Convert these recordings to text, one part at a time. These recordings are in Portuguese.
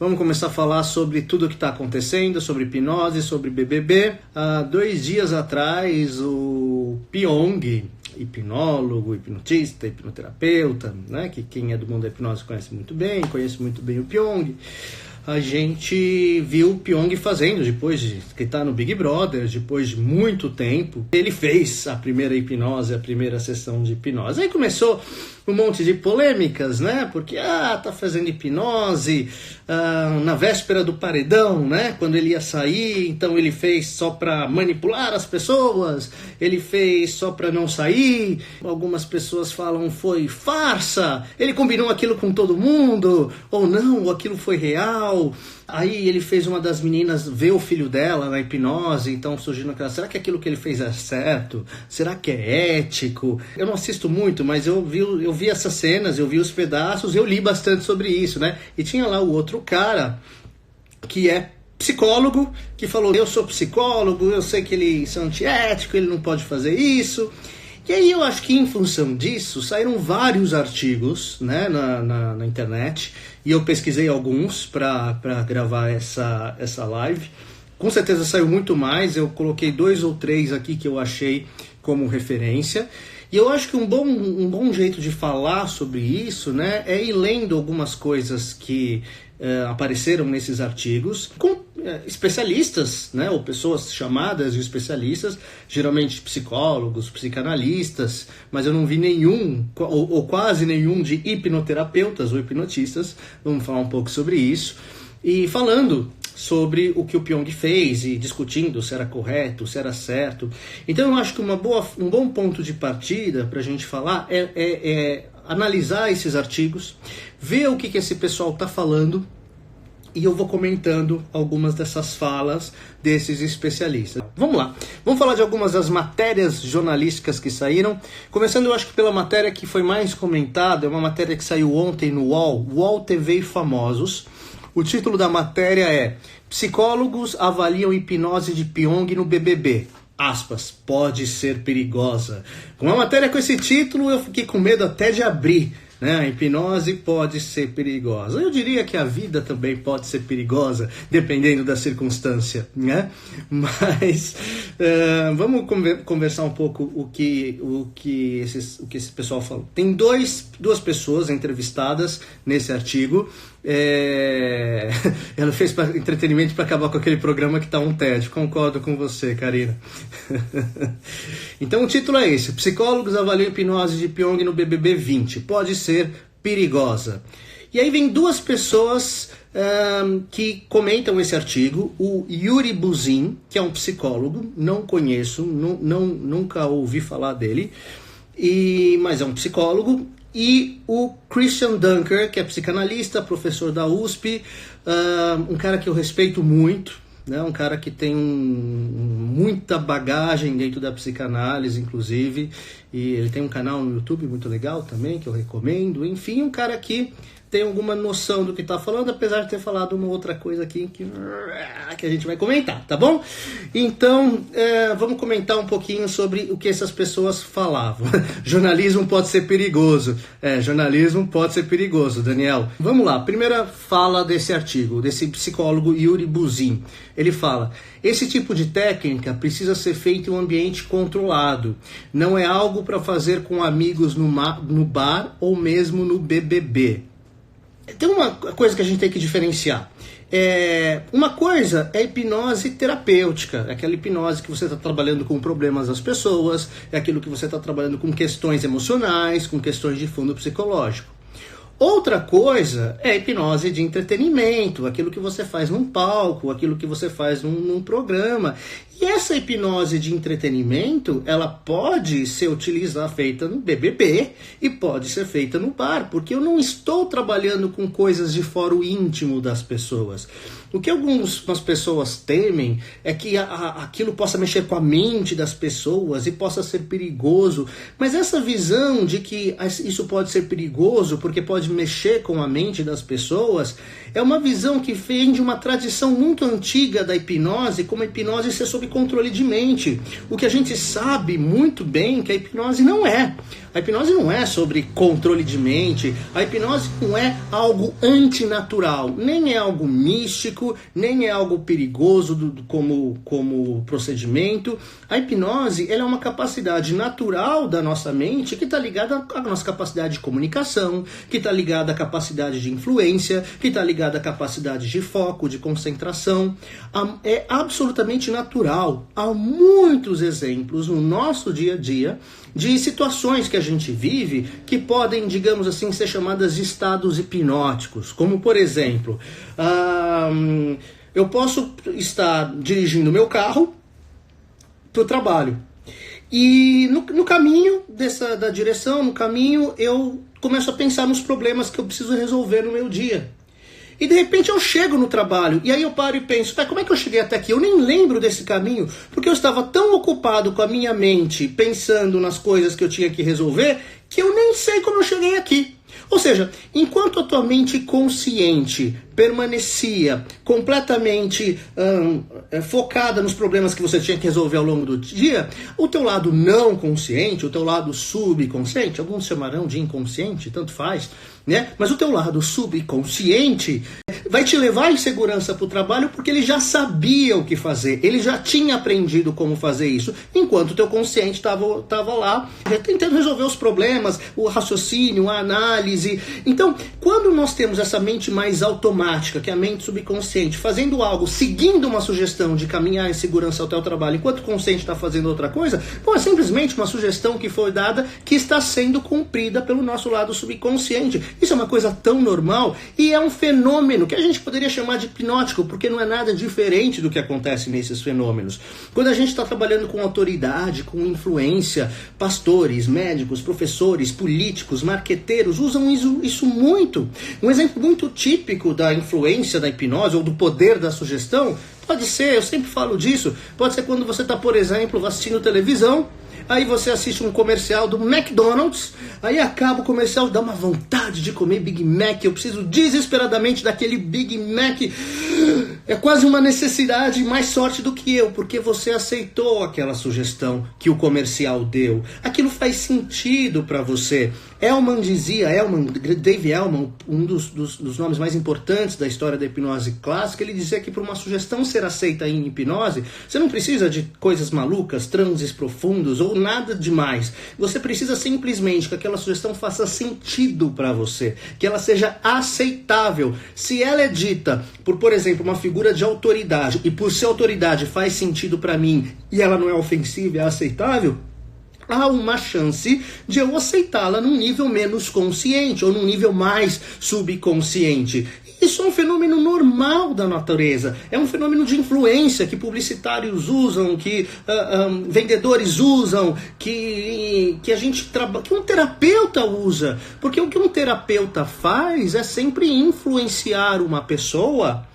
Vamos começar a falar sobre tudo o que está acontecendo, sobre hipnose, sobre BBB. Há 2 dias atrás, o Pyong, hipnólogo, hipnotista, hipnoterapeuta, né, que quem é do mundo da hipnose conhece muito bem, conhece muito bem o Pyong. A gente viu o Pyong fazendo, depois de que está no Big Brother, depois de muito tempo, ele fez a primeira hipnose, a primeira sessão de hipnose. Aí começou um monte de polêmicas, né? Porque, tá fazendo hipnose na véspera do paredão, né? Quando ele ia sair, então ele fez só para manipular as pessoas, ele fez só para não sair. Algumas pessoas falam foi farsa, ele combinou aquilo com todo mundo, ou não, aquilo foi real. Aí ele fez uma das meninas ver o filho dela na hipnose, então surgindo aquela, será que aquilo que ele fez é certo? Será que é ético? Eu não assisto muito, mas eu vi essas cenas, eu vi os pedaços, eu li bastante sobre isso, né? E tinha lá o outro cara, que é psicólogo, que falou, eu sou psicólogo, eu sei que ele é antiético, ele não pode fazer isso. E aí eu acho que em função disso saíram vários artigos, né, na internet, e eu pesquisei alguns para gravar essa live. Com certeza saiu muito mais, eu coloquei 2 ou 3 aqui que eu achei como referência. E eu acho que um bom jeito de falar sobre isso, né, é ir lendo algumas coisas que apareceram nesses artigos com especialistas, né, ou pessoas chamadas de especialistas, geralmente psicólogos, psicanalistas, mas eu não vi nenhum, ou quase nenhum, de hipnoterapeutas ou hipnotistas. Vamos falar um pouco sobre isso. E falando sobre o que o Pyong fez e discutindo se era correto, se era certo. Então eu acho que um bom ponto de partida para a gente falar é analisar esses artigos, ver o que esse pessoal está falando, e eu vou comentando algumas dessas falas desses especialistas. Vamos lá, vamos falar de algumas das matérias jornalísticas que saíram, começando eu acho que pela matéria que foi mais comentada, é uma matéria que saiu ontem no UOL TV e Famosos. O título da matéria é Psicólogos avaliam hipnose de Pyong no BBB. Aspas, pode ser perigosa. Com uma matéria com esse título, eu fiquei com medo até de abrir. Né? A hipnose pode ser perigosa. Eu diria que a vida também pode ser perigosa, dependendo da circunstância. Né? Mas vamos conversar um pouco o que esse pessoal falou. Tem duas pessoas entrevistadas nesse artigo. Ela fez entretenimento para acabar com aquele programa que tá um tédio. Concordo com você, Karina. Então o título é esse: Psicólogos avaliam hipnose de Pyong no BBB 20. Pode ser perigosa. E aí vem 2 pessoas que comentam esse artigo. O Yuri Buzin, que é um psicólogo, não conheço, nunca ouvi falar dele, mas é um psicólogo. E o Christian Dunker, que é psicanalista, professor da USP, um cara que eu respeito muito, né? Um cara que tem muita bagagem dentro da psicanálise, inclusive, e ele tem um canal no YouTube muito legal também, que eu recomendo. Enfim, um cara que tem alguma noção do que está falando, apesar de ter falado uma outra coisa aqui que a gente vai comentar, tá bom? Então, vamos comentar um pouquinho sobre o que essas pessoas falavam. Jornalismo pode ser perigoso. Jornalismo pode ser perigoso, Daniel. Vamos lá, primeira fala desse artigo, desse psicólogo Yuri Buzin. Ele fala, esse tipo de técnica precisa ser feito em um ambiente controlado. Não é algo para fazer com amigos no bar ou mesmo no BBB. Tem uma coisa que a gente tem que diferenciar. Uma coisa é hipnose terapêutica, é aquela hipnose que você está trabalhando com problemas das pessoas, é aquilo que você está trabalhando com questões emocionais, com questões de fundo psicológico. Outra coisa é hipnose de entretenimento, aquilo que você faz num palco, aquilo que você faz num programa. E essa hipnose de entretenimento, ela pode ser feita no BBB e pode ser feita no bar, porque eu não estou trabalhando com coisas de fora o íntimo das pessoas. O que algumas pessoas temem é que aquilo possa mexer com a mente das pessoas e possa ser perigoso. Mas essa visão de que isso pode ser perigoso porque pode mexer com a mente das pessoas, é uma visão que vem de uma tradição muito antiga da hipnose, como a hipnose ser sob controle de mente. O que a gente sabe muito bem que a hipnose não é. A hipnose não é sobre controle de mente, a hipnose não é algo antinatural, nem é algo místico, nem é algo perigoso como procedimento. A hipnose ela é uma capacidade natural da nossa mente que está ligada à nossa capacidade de comunicação, que está ligada à capacidade de influência, que está ligada à capacidade de foco, de concentração. É absolutamente natural. Há muitos exemplos no nosso dia a dia de situações que a gente vive que podem, digamos assim, ser chamadas de estados hipnóticos. Como, por exemplo, eu posso estar dirigindo meu carro para o trabalho. E no caminho da direção, no caminho, eu começo a pensar nos problemas que eu preciso resolver no meu dia. E de repente eu chego no trabalho, e aí eu paro e penso, como é que eu cheguei até aqui? Eu nem lembro desse caminho, porque eu estava tão ocupado com a minha mente, pensando nas coisas que eu tinha que resolver, que eu nem sei como eu cheguei aqui. Ou seja, enquanto a tua mente consciente permanecia completamente focada nos problemas que você tinha que resolver ao longo do dia, o teu lado não consciente, o teu lado subconsciente, alguns chamarão de inconsciente, tanto faz, né? Mas o teu lado subconsciente vai te levar em segurança para o trabalho porque ele já sabia o que fazer, ele já tinha aprendido como fazer isso, enquanto o teu consciente estava lá tentando resolver os problemas, o raciocínio, a análise. Então, quando nós temos essa mente mais automática, que é a mente subconsciente, fazendo algo, seguindo uma sugestão de caminhar em segurança até o trabalho, enquanto o consciente está fazendo outra coisa, é simplesmente uma sugestão que foi dada que está sendo cumprida pelo nosso lado subconsciente. Isso é uma coisa tão normal e é um fenômeno que a gente poderia chamar de hipnótico, porque não é nada diferente do que acontece nesses fenômenos. Quando a gente está trabalhando com autoridade, com influência, pastores, médicos, professores, políticos, marqueteiros usam isso muito. Um exemplo muito típico da influência da hipnose ou do poder da sugestão pode ser, eu sempre falo disso, pode ser quando você está, por exemplo, assistindo televisão, aí você assiste um comercial do McDonald's, aí acaba o comercial, dá uma vontade de comer Big Mac, eu preciso desesperadamente daquele Big Mac, é quase uma necessidade, mais sorte do que eu, porque você aceitou aquela sugestão que o comercial deu, aquilo faz sentido para você. Dave Elman, um dos nomes mais importantes da história da hipnose clássica, ele dizia que para uma sugestão ser aceita em hipnose, você não precisa de coisas malucas, transes profundos ou nada demais. Você precisa simplesmente que aquela sugestão faça sentido para você, que ela seja aceitável. Se ela é dita por exemplo, uma figura de autoridade, e por ser autoridade faz sentido para mim, e ela não é ofensiva, é aceitável, há uma chance de eu aceitá-la num nível menos consciente ou num nível mais subconsciente. Isso é um fenômeno normal da natureza, é um fenômeno de influência que publicitários usam, que vendedores usam, que um terapeuta usa, porque o que um terapeuta faz é sempre influenciar uma pessoa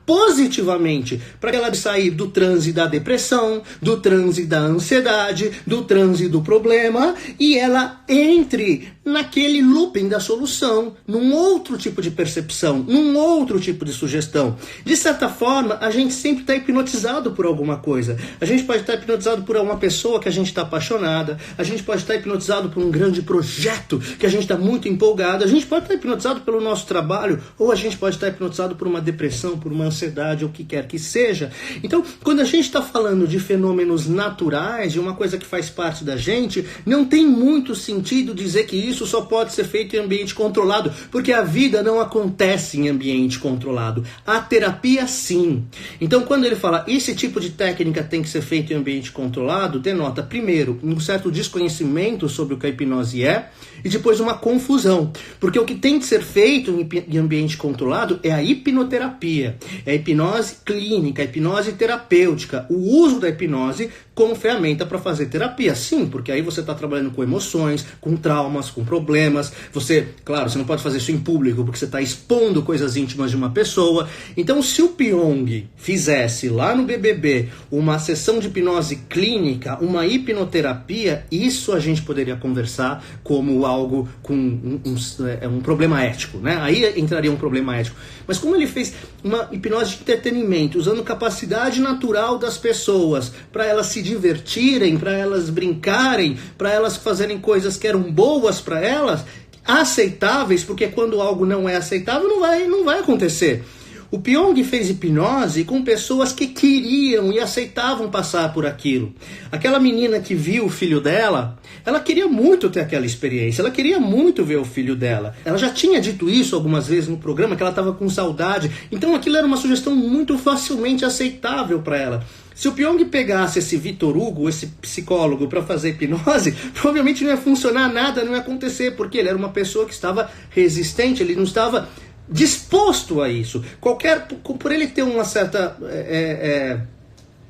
positivamente, para ela sair do transe da depressão, do transe da ansiedade, do transe do problema, e ela entre naquele looping da solução, num outro tipo de percepção, num outro tipo de sugestão. De certa forma, a gente sempre está hipnotizado por alguma coisa. A gente pode estar hipnotizado por uma pessoa que a gente está apaixonada, a gente pode estar hipnotizado por um grande projeto que a gente está muito empolgado, a gente pode estar hipnotizado pelo nosso trabalho, ou a gente pode estar hipnotizado por uma depressão, por uma ansiedade, ou o que quer que seja. Então, quando a gente está falando de fenômenos naturais, de uma coisa que faz parte da gente, não tem muito sentido dizer que isso só pode ser feito em ambiente controlado, porque a vida não acontece em ambiente controlado. A terapia, sim. Então, quando ele fala esse tipo de técnica tem que ser feito em ambiente controlado, denota, primeiro, um certo desconhecimento sobre o que a hipnose é, e depois uma confusão. Porque o que tem que ser feito em ambiente controlado é a hipnoterapia, é a hipnose clínica, a hipnose terapêutica, o uso da hipnose como ferramenta para fazer terapia. Sim, porque aí você está trabalhando com emoções, com traumas, com problemas. Você, claro, você não pode fazer isso em público porque você está expondo coisas íntimas de uma pessoa. Então, se o Pyong fizesse lá no BBB uma sessão de hipnose clínica, uma hipnoterapia, isso a gente poderia conversar como algo com um problema ético, né? Aí entraria um problema ético. Mas como ele fez uma hipnose de entretenimento, usando capacidade natural das pessoas, para elas se divertirem, para elas brincarem, para elas fazerem coisas que eram boas para elas, aceitáveis, porque quando algo não é aceitável, não vai acontecer. O Pyong fez hipnose com pessoas que queriam e aceitavam passar por aquilo. Aquela menina que viu o filho dela, ela queria muito ter aquela experiência, ela queria muito ver o filho dela. Ela já tinha dito isso algumas vezes no programa, que ela estava com saudade. Então aquilo era uma sugestão muito facilmente aceitável para ela. Se o Pyong pegasse esse Vitor Hugo, esse psicólogo, para fazer hipnose, provavelmente não ia funcionar nada, não ia acontecer, porque ele era uma pessoa que estava resistente, ele não estava disposto a isso. Por ele ter uma certa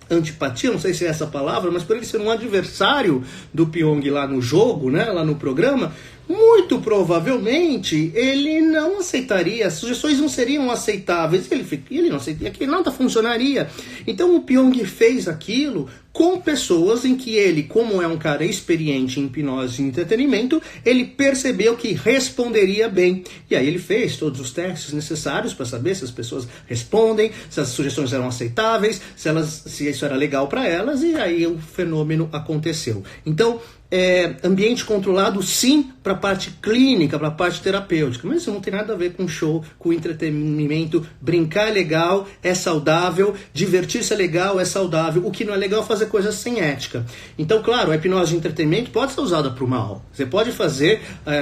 antipatia, não sei se é essa palavra, mas por ele ser um adversário do Pyong lá no jogo, né, lá no programa, muito provavelmente ele não aceitaria, as sugestões não seriam aceitáveis, ele não aceitaria, que nada funcionaria. Então o Pyong fez aquilo com pessoas em que ele, como é um cara experiente em hipnose e entretenimento, ele percebeu que responderia bem. E aí ele fez todos os testes necessários para saber se as pessoas respondem, se as sugestões eram aceitáveis, se isso era legal para elas, e aí o fenômeno aconteceu. Então, ambiente controlado sim para a parte clínica, para a parte terapêutica, mas isso não tem nada a ver com show, com entretenimento. Brincar é legal, é saudável, divertir-se é legal, é saudável. O que não é legal é fazer coisas sem ética. Então, claro, a hipnose de entretenimento pode ser usada para o mal. Você pode fazer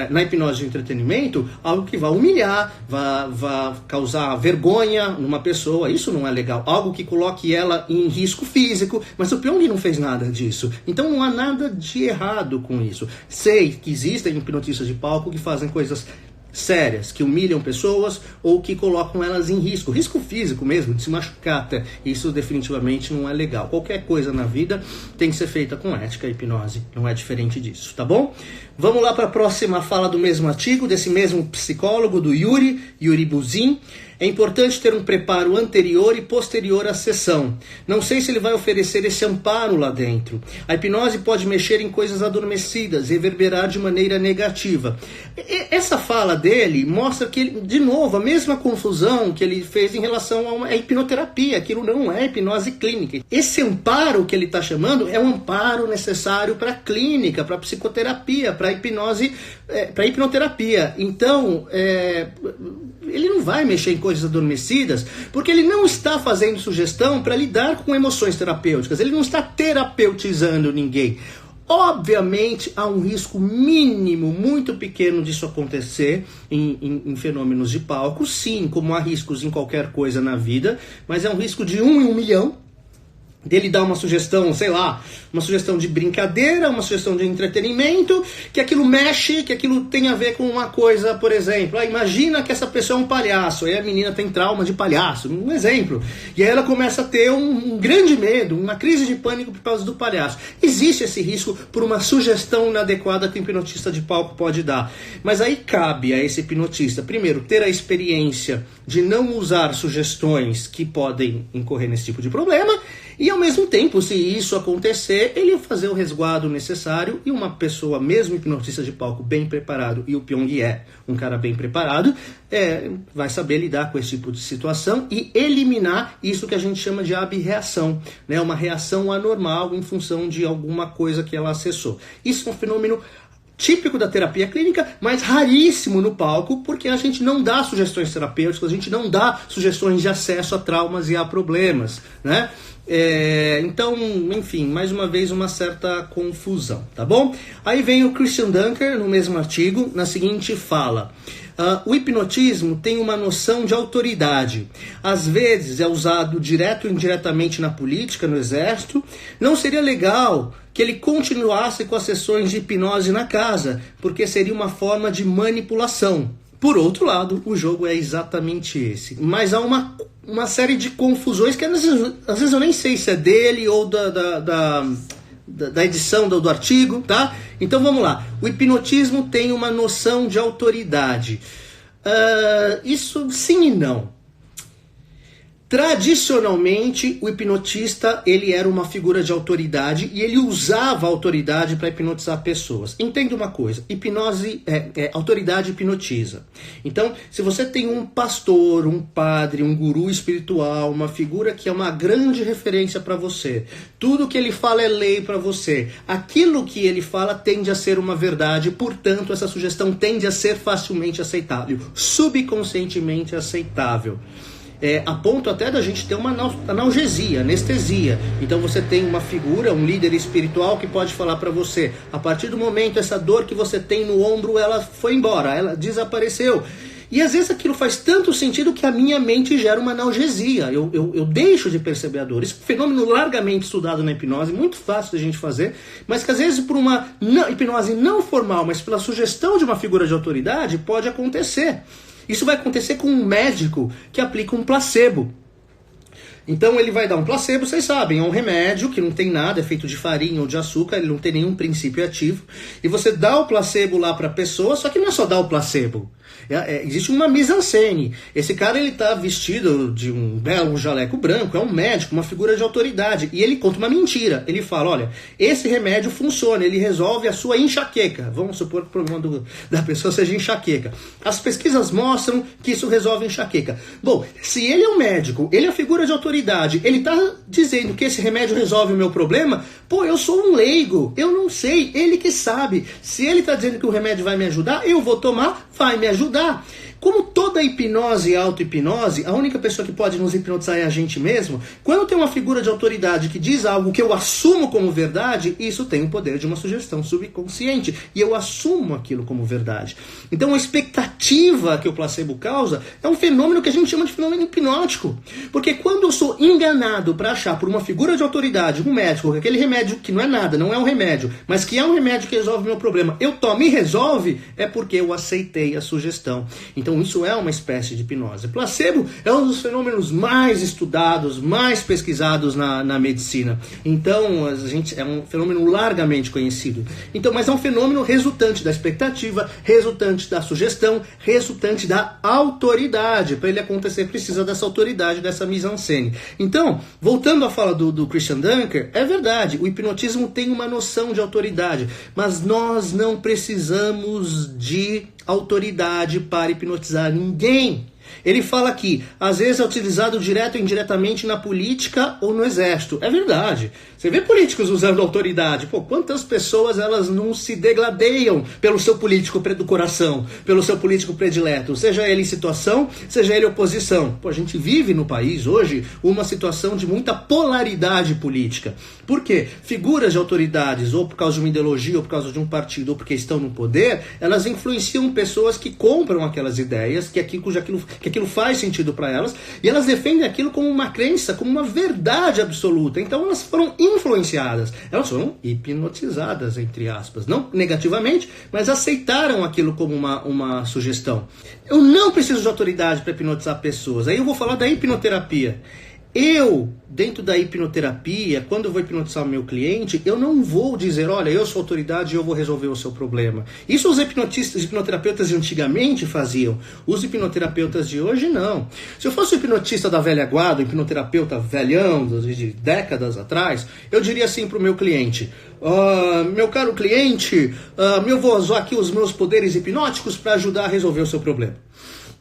na hipnose de entretenimento algo que vá humilhar, vá causar vergonha numa pessoa. Isso não é legal. Algo que coloque ela em risco físico, mas o Pyong não fez nada disso. Então não há nada de errado com isso. Sei que existem hipnotistas de palco que fazem coisas sérias, que humilham pessoas ou que colocam elas em risco físico mesmo, de se machucar até. Isso definitivamente não é legal. Qualquer coisa na vida tem que ser feita com ética. A hipnose não é diferente disso, tá bom? Vamos lá para a próxima fala do mesmo artigo, desse mesmo psicólogo, do Yuri Buzin. É importante ter um preparo anterior e posterior à sessão. Não sei se ele vai oferecer esse amparo lá dentro. A hipnose pode mexer em coisas adormecidas, reverberar de maneira negativa. Essa fala dele mostra que, ele, de novo, a mesma confusão que ele fez em relação à hipnoterapia. Aquilo não é hipnose clínica. Esse amparo que ele está chamando é um amparo necessário para a clínica, para a psicoterapia, para a hipnose, para a hipnoterapia. Então, ele não vai mexer em coisas adormecidas, porque ele não está fazendo sugestão para lidar com emoções terapêuticas, ele não está terapeutizando ninguém. Obviamente há um risco mínimo, muito pequeno disso acontecer em fenômenos de palco, sim, como há riscos em qualquer coisa na vida, mas é um risco de 1 em 1 milhão, dele dar uma sugestão, sei lá, uma sugestão de brincadeira, uma sugestão de entretenimento, que aquilo mexe, que aquilo tem a ver com uma coisa, por exemplo, imagina que essa pessoa é um palhaço, aí a menina tem trauma de palhaço, um exemplo, e aí ela começa a ter um grande medo, uma crise de pânico por causa do palhaço. Existe esse risco por uma sugestão inadequada que o hipnotista de palco pode dar, mas aí cabe a esse hipnotista, primeiro, ter a experiência de não usar sugestões que podem incorrer nesse tipo de problema, e ao mesmo tempo, se isso acontecer, ele fazer o resguardo necessário, e uma pessoa, mesmo hipnotista de palco bem preparado, e o Pyong é um cara bem preparado, vai saber lidar com esse tipo de situação e eliminar isso que a gente chama de abreação, né? Uma reação anormal em função de alguma coisa que ela acessou. Isso é um fenômeno típico da terapia clínica, mas raríssimo no palco, porque a gente não dá sugestões terapêuticas, a gente não dá sugestões de acesso a traumas e a problemas, né? Então, enfim, mais uma vez uma certa confusão, tá bom? Aí vem o Christian Dunker, no mesmo artigo, na seguinte fala: o hipnotismo tem uma noção de autoridade. Às vezes é usado direto ou indiretamente na política, no exército. Não seria legal que ele continuasse com as sessões de hipnose na casa, porque seria uma forma de manipulação. Por outro lado, o jogo é exatamente esse. Mas há uma série de confusões que às vezes eu nem sei se é dele ou da edição do artigo, tá? Então vamos lá. O hipnotismo tem uma noção de autoridade. Isso sim e não. Tradicionalmente, o hipnotista ele era uma figura de autoridade e ele usava a autoridade para hipnotizar pessoas. Entenda uma coisa, hipnose, autoridade hipnotiza. Então, se você tem um pastor, um padre, um guru espiritual, uma figura que é uma grande referência para você, tudo que ele fala é lei para você, aquilo que ele fala tende a ser uma verdade, portanto, essa sugestão tende a ser facilmente aceitável, subconscientemente aceitável. A ponto até da gente ter uma analgesia, anestesia. Então você tem uma figura, um líder espiritual que pode falar para você, a partir do momento essa dor que você tem no ombro, ela foi embora, ela desapareceu. E às vezes aquilo faz tanto sentido que a minha mente gera uma analgesia, eu deixo de perceber a dor. Isso é um fenômeno largamente estudado na hipnose, muito fácil da gente fazer, mas que às vezes por uma hipnose não formal, mas pela sugestão de uma figura de autoridade, pode acontecer. Isso vai acontecer com um médico que aplica um placebo. Então ele vai dar um placebo, vocês sabem, é um remédio que não tem nada, é feito de farinha ou de açúcar, ele não tem nenhum princípio ativo. E você dá o placebo lá para a pessoa, só que não é só dar o placebo. Existe uma mise-en-scène. Esse cara ele tá vestido de um belo jaleco branco, é um médico, uma figura de autoridade. E ele conta uma mentira. Ele fala, olha, esse remédio funciona, ele resolve a sua enxaqueca. Vamos supor que o problema da pessoa seja enxaqueca. As pesquisas mostram que isso resolve enxaqueca. Bom, se ele é um médico, ele é figura de autoridade, ele tá dizendo que esse remédio resolve o meu problema, pô, eu sou um leigo, eu não sei, ele que sabe. Se ele tá dizendo que o remédio vai me ajudar, eu vou tomar, vai me ajudar. Como toda hipnose e auto-hipnose, a única pessoa que pode nos hipnotizar é a gente mesmo. Quando tem uma figura de autoridade que diz algo que eu assumo como verdade, isso tem o poder de uma sugestão subconsciente. E eu assumo aquilo como verdade. Então a expectativa que o placebo causa é um fenômeno que a gente chama de fenômeno hipnótico. Porque quando eu sou enganado para achar por uma figura de autoridade, um médico, aquele remédio que não é nada, não é um remédio, mas que é um remédio que resolve o meu problema, eu tomo e resolve, é porque eu aceitei a sugestão. Então isso é uma espécie de hipnose. Placebo é um dos fenômenos mais estudados, mais pesquisados na medicina. Então é um fenômeno largamente conhecido. Então, mas é um fenômeno resultante da expectativa, resultante da sugestão, resultante da autoridade. Para ele acontecer precisa dessa autoridade, dessa mise-en-scène. Então, voltando à fala do Christian Dunker, é verdade, o hipnotismo tem uma noção de autoridade, mas nós não precisamos de autoridade para hipnotizar ninguém. Ele fala aqui, às vezes é utilizado direto ou indiretamente na política ou no exército. É verdade. Você vê políticos usando autoridade. Pô, quantas pessoas elas não se degladeiam pelo seu político do coração, pelo seu político predileto, seja ele em situação, seja ele oposição. Pô, a gente vive no país hoje uma situação de muita polaridade política. Por quê? Figuras de autoridades, ou por causa de uma ideologia, ou por causa de um partido, ou porque estão no poder, elas influenciam pessoas que compram aquelas ideias, que aquilo faz sentido para elas, e elas defendem aquilo como uma crença, como uma verdade absoluta. Então elas foram influenciadas, elas foram hipnotizadas, entre aspas, não negativamente, mas aceitaram aquilo como uma sugestão. Eu não preciso de autoridade para hipnotizar pessoas. Aí eu vou falar da hipnoterapia. Eu, dentro da hipnoterapia, quando eu vou hipnotizar o meu cliente, eu não vou dizer, olha, eu sou autoridade e eu vou resolver o seu problema. Isso os hipnoterapeutas de antigamente faziam. Os hipnoterapeutas de hoje, não. Se eu fosse o hipnotista da velha guarda, o hipnoterapeuta velhão, de décadas atrás, eu diria assim para o meu cliente, meu caro cliente, eu vou usar aqui os meus poderes hipnóticos para ajudar a resolver o seu problema.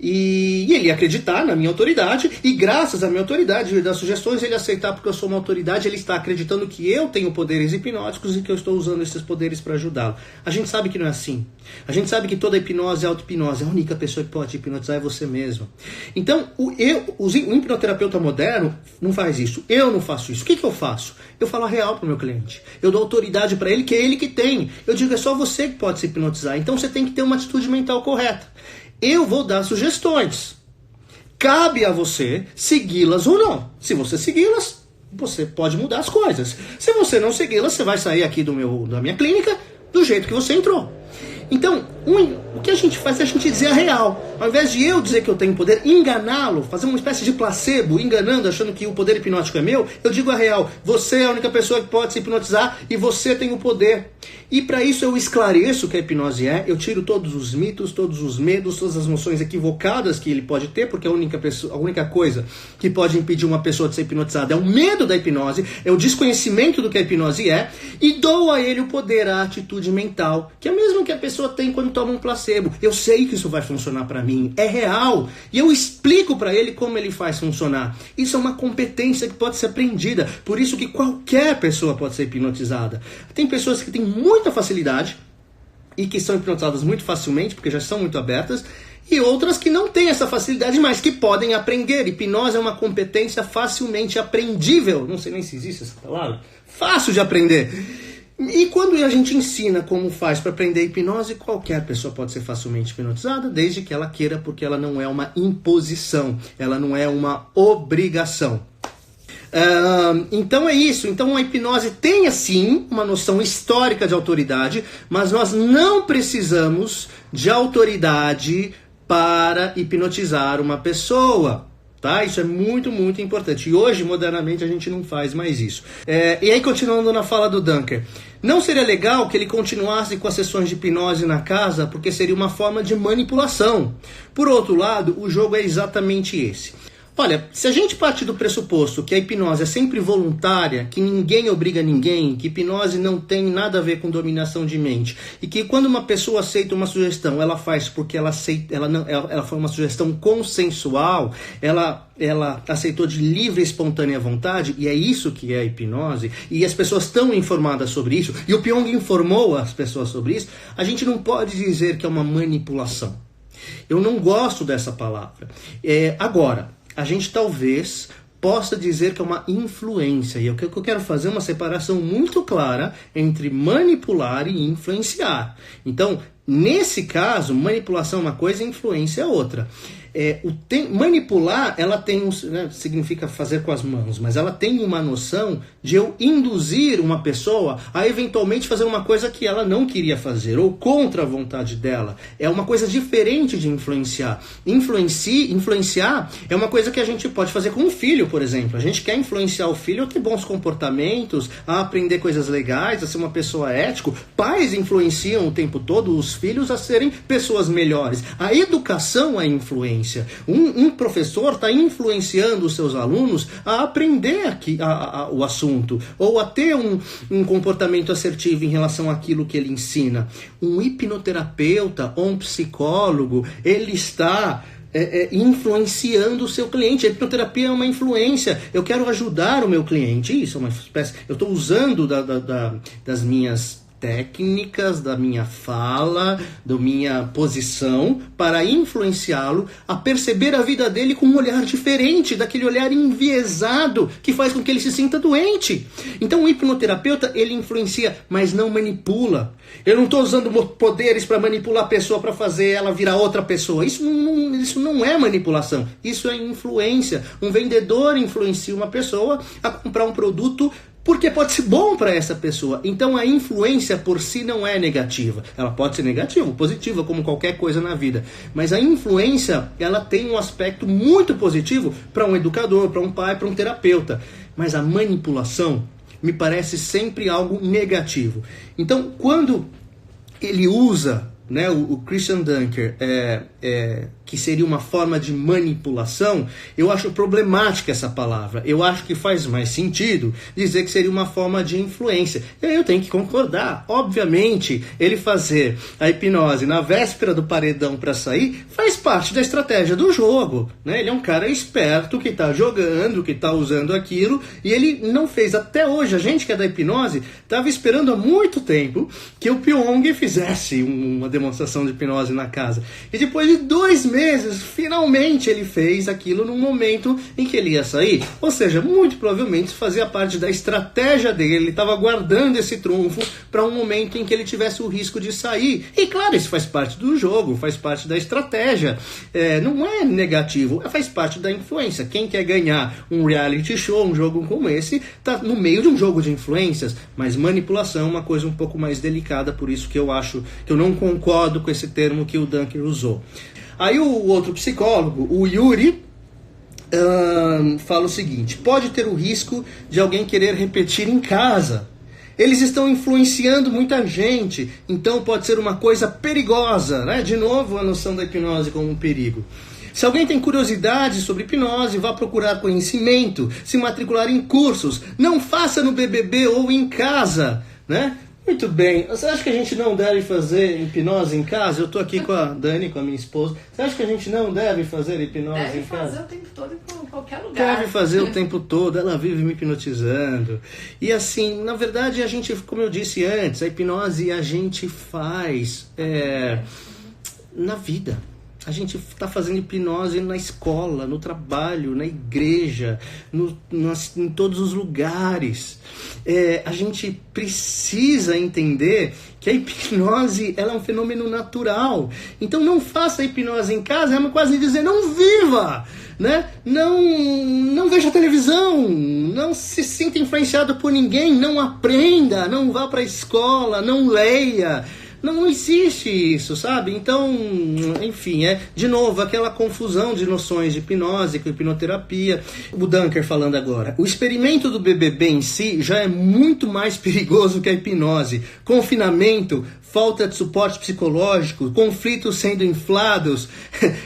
E ele ia acreditar na minha autoridade, e graças à minha autoridade e das sugestões, ele aceitar porque eu sou uma autoridade, ele está acreditando que eu tenho poderes hipnóticos e que eu estou usando esses poderes para ajudá-lo. A gente sabe que não é assim. A gente sabe que toda hipnose é auto-hipnose. A única pessoa que pode hipnotizar é você mesmo. Então, o hipnoterapeuta moderno não faz isso. Eu não faço isso. O que eu faço? Eu falo a real para o meu cliente. Eu dou autoridade para ele, que é ele que tem. Eu digo, é só você que pode se hipnotizar. Então você tem que ter uma atitude mental correta. Eu vou dar sugestões. Cabe a você segui-las ou não. Se você segui-las, você pode mudar as coisas. Se você não segui-las, você vai sair aqui da minha clínica do jeito que você entrou. Então, o que a gente faz é a gente dizer a real. Ao invés de eu dizer que eu tenho poder, enganá-lo, fazer uma espécie de placebo, enganando, achando que o poder hipnótico é meu, eu digo a real. Você é a única pessoa que pode se hipnotizar e você tem o poder. E para isso eu esclareço o que a hipnose é, eu tiro todos os mitos, todos os medos, todas as noções equivocadas que ele pode ter, porque a única coisa que pode impedir uma pessoa de ser hipnotizada é o medo da hipnose, é o desconhecimento do que a hipnose é, e dou a ele o poder, a atitude mental, que é o mesmo que a pessoa tem quando toma um placebo. Eu sei que isso vai funcionar para mim, é real, e eu explico para ele como ele faz funcionar. Isso é uma competência que pode ser aprendida, por isso que qualquer pessoa pode ser hipnotizada. Tem pessoas que têm muita facilidade e que são hipnotizadas muito facilmente, porque já são muito abertas, e outras que não têm essa facilidade, mas que podem aprender. Hipnose é uma competência facilmente aprendível. Não sei nem se existe essa palavra. Fácil de aprender. E quando a gente ensina como faz para aprender hipnose, qualquer pessoa pode ser facilmente hipnotizada, desde que ela queira, porque ela não é uma imposição, ela não é uma obrigação. Então é isso. Então a hipnose tem assim uma noção histórica de autoridade, mas nós não precisamos de autoridade para hipnotizar uma pessoa, tá? Isso é muito, muito importante. E hoje, modernamente, a gente não faz mais isso. E aí, continuando na fala do Dunker, não seria legal que ele continuasse com as sessões de hipnose na casa, porque seria uma forma de manipulação. Por outro lado, o jogo é exatamente esse. Olha, se a gente parte do pressuposto que a hipnose é sempre voluntária, que ninguém obriga ninguém, que hipnose não tem nada a ver com dominação de mente, e que quando uma pessoa aceita uma sugestão, ela faz porque ela foi uma sugestão consensual, ela aceitou de livre e espontânea vontade, e é isso que é a hipnose, e as pessoas estão informadas sobre isso, e o Pyong informou as pessoas sobre isso, a gente não pode dizer que é uma manipulação. Eu não gosto dessa palavra. Agora, a gente talvez possa dizer que é uma influência. E o que eu quero fazer é uma separação muito clara entre manipular e influenciar. Então, nesse caso, manipulação é uma coisa e influência é outra. Manipular, ela tem significa fazer com as mãos, mas ela tem uma noção de eu induzir uma pessoa a eventualmente fazer uma coisa que ela não queria fazer, ou contra a vontade dela. É uma coisa diferente de influenciar. Influenciar é uma coisa que a gente pode fazer com um filho, por exemplo. A gente quer influenciar o filho a ter bons comportamentos, a aprender coisas legais, a ser uma pessoa ética. Pais influenciam o tempo todo os filhos a serem pessoas melhores. A educação é influência. Um professor está influenciando os seus alunos a aprender o assunto, ou a ter um comportamento assertivo em relação àquilo que ele ensina. Um hipnoterapeuta ou um psicólogo, ele está influenciando o seu cliente. A hipnoterapia é uma influência. Eu quero ajudar o meu cliente. Isso é uma espécie... Eu estou usando das minhas técnicas, da minha fala, da minha posição, para influenciá-lo a perceber a vida dele com um olhar diferente, daquele olhar enviesado que faz com que ele se sinta doente. Então o hipnoterapeuta, ele influencia, mas não manipula. Eu não estou usando poderes para manipular a pessoa, para fazer ela virar outra pessoa. Isso não é manipulação, isso é influência. Um vendedor influencia uma pessoa a comprar um produto porque pode ser bom para essa pessoa. Então a influência por si não é negativa. Ela pode ser negativa ou positiva, como qualquer coisa na vida. Mas a influência, ela tem um aspecto muito positivo para um educador, para um pai, para um terapeuta. Mas a manipulação me parece sempre algo negativo. Então, quando ele usa, né, o Christian Dunker, que seria uma forma de manipulação, eu acho problemática essa palavra. Eu acho que faz mais sentido dizer que seria uma forma de influência. E aí eu tenho que concordar. Obviamente, ele fazer a hipnose na véspera do paredão para sair faz parte da estratégia do jogo, né? Ele é um cara esperto que está jogando, que está usando aquilo, e ele não fez até hoje. A gente que é da hipnose estava esperando há muito tempo que o Pyong fizesse uma demonstração de hipnose na casa. E depois de 2 meses vezes, finalmente ele fez aquilo num momento em que ele ia sair. Ou seja, muito provavelmente isso fazia parte da estratégia dele. Ele estava guardando esse trunfo para um momento em que ele tivesse o risco de sair. E claro, isso faz parte do jogo, faz parte da estratégia. Não é negativo, faz parte da influência. Quem quer ganhar um reality show, um jogo como esse, está no meio de um jogo de influências. Mas manipulação é uma coisa um pouco mais delicada, por isso que eu acho que eu não concordo com esse termo que o Dunker usou. Aí o outro psicólogo, o Yuri, fala o seguinte: pode ter o risco de alguém querer repetir em casa. Eles estão influenciando muita gente, então pode ser uma coisa perigosa, né? De novo a noção da hipnose como um perigo. Se alguém tem curiosidade sobre hipnose, vá procurar conhecimento, se matricular em cursos, não faça no BBB ou em casa, né? Muito bem. Você acha que a gente não deve fazer hipnose em casa? Eu estou aqui com a Dani, com a minha esposa. Você acha que a gente não deve fazer hipnose em casa? Deve fazer o tempo todo em qualquer lugar. Deve fazer o tempo todo. Ela vive me hipnotizando. E assim, na verdade, a gente, como eu disse antes, a hipnose a gente faz na vida. A gente está fazendo hipnose na escola, no trabalho, na igreja, em todos os lugares. A gente precisa entender que a hipnose ela é um fenômeno natural. Então não faça hipnose em casa, é quase dizer não viva, né? Não veja televisão, não se sinta influenciado por ninguém, não aprenda, não vá para a escola, não leia. Não existe isso, sabe? Então, enfim, de novo aquela confusão de noções de hipnose com hipnoterapia. O Dunker falando agora. O experimento do BBB em si já é muito mais perigoso que a hipnose. Confinamento, falta de suporte psicológico, conflitos sendo inflados.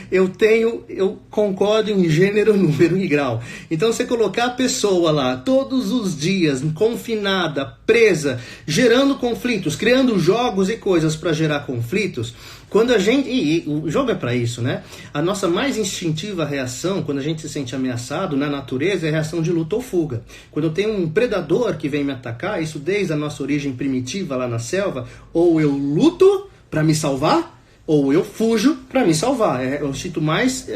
Eu concordo em gênero, número e grau. Então, você colocar a pessoa lá todos os dias, confinada, presa, gerando conflitos, criando jogos e coisas para gerar conflitos, quando a gente... E o jogo é para isso, né? A nossa mais instintiva reação, quando a gente se sente ameaçado na natureza, é a reação de luta ou fuga. Quando eu tenho um predador que vem me atacar, isso desde a nossa origem primitiva lá na selva, ou eu luto para me salvar, ou eu fujo para me salvar. É o instinto mais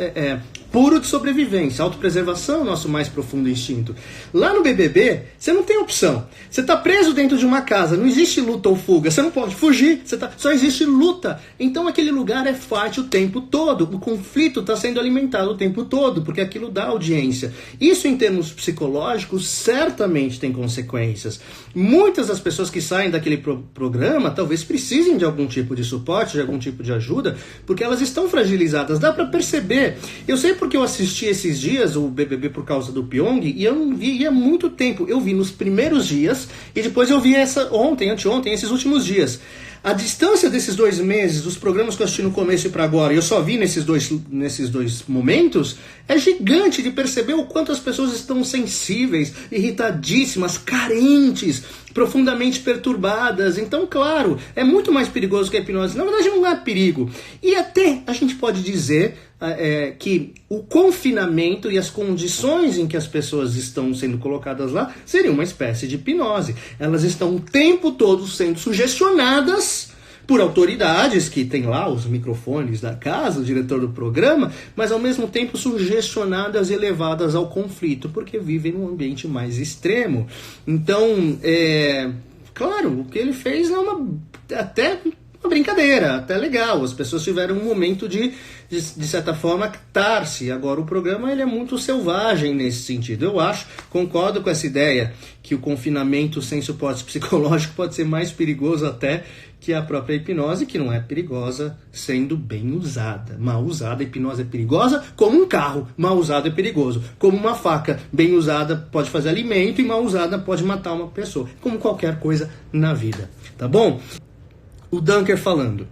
puro de sobrevivência. Autopreservação é o nosso mais profundo instinto. Lá no BBB, você não tem opção. Você está preso dentro de uma casa, não existe luta ou fuga. Você não pode fugir, só existe luta. Então aquele lugar é fight o tempo todo. O conflito está sendo alimentado o tempo todo, porque aquilo dá audiência. Isso, em termos psicológicos, certamente tem consequências. Muitas das pessoas que saem daquele programa talvez precisem de algum tipo de suporte, de algum tipo de ajuda, porque elas estão fragilizadas. Dá para perceber. Eu sei porque eu assisti esses dias o BBB por causa do Pyong, e eu não vi há muito tempo. Eu vi nos primeiros dias e depois eu vi anteontem, esses últimos dias. A distância desses 2 meses, dos programas que eu assisti no começo e para agora, e eu só vi nesses dois momentos, é gigante de perceber o quanto as pessoas estão sensíveis, irritadíssimas, carentes, profundamente perturbadas. Então, claro, é muito mais perigoso que a hipnose. Na verdade, não é perigo. E até a gente pode dizer que o confinamento e as condições em que as pessoas estão sendo colocadas lá seria uma espécie de hipnose. Elas estão o tempo todo sendo sugestionadas por autoridades que tem lá os microfones da casa, o diretor do programa, mas ao mesmo tempo sugestionadas e levadas ao conflito, porque vivem num ambiente mais extremo. Então, claro, o que ele fez é até uma brincadeira, até legal. As pessoas tiveram um momento de certa forma, catar-se. Agora, o programa ele é muito selvagem nesse sentido. Eu concordo com essa ideia que o confinamento sem suporte psicológico pode ser mais perigoso até que a própria hipnose, que não é perigosa sendo bem usada. Mal usada, a hipnose é perigosa, como um carro. Mal usado é perigoso. Como uma faca, bem usada pode fazer alimento e mal usada pode matar uma pessoa. Como qualquer coisa na vida. Tá bom? O Dunker falando.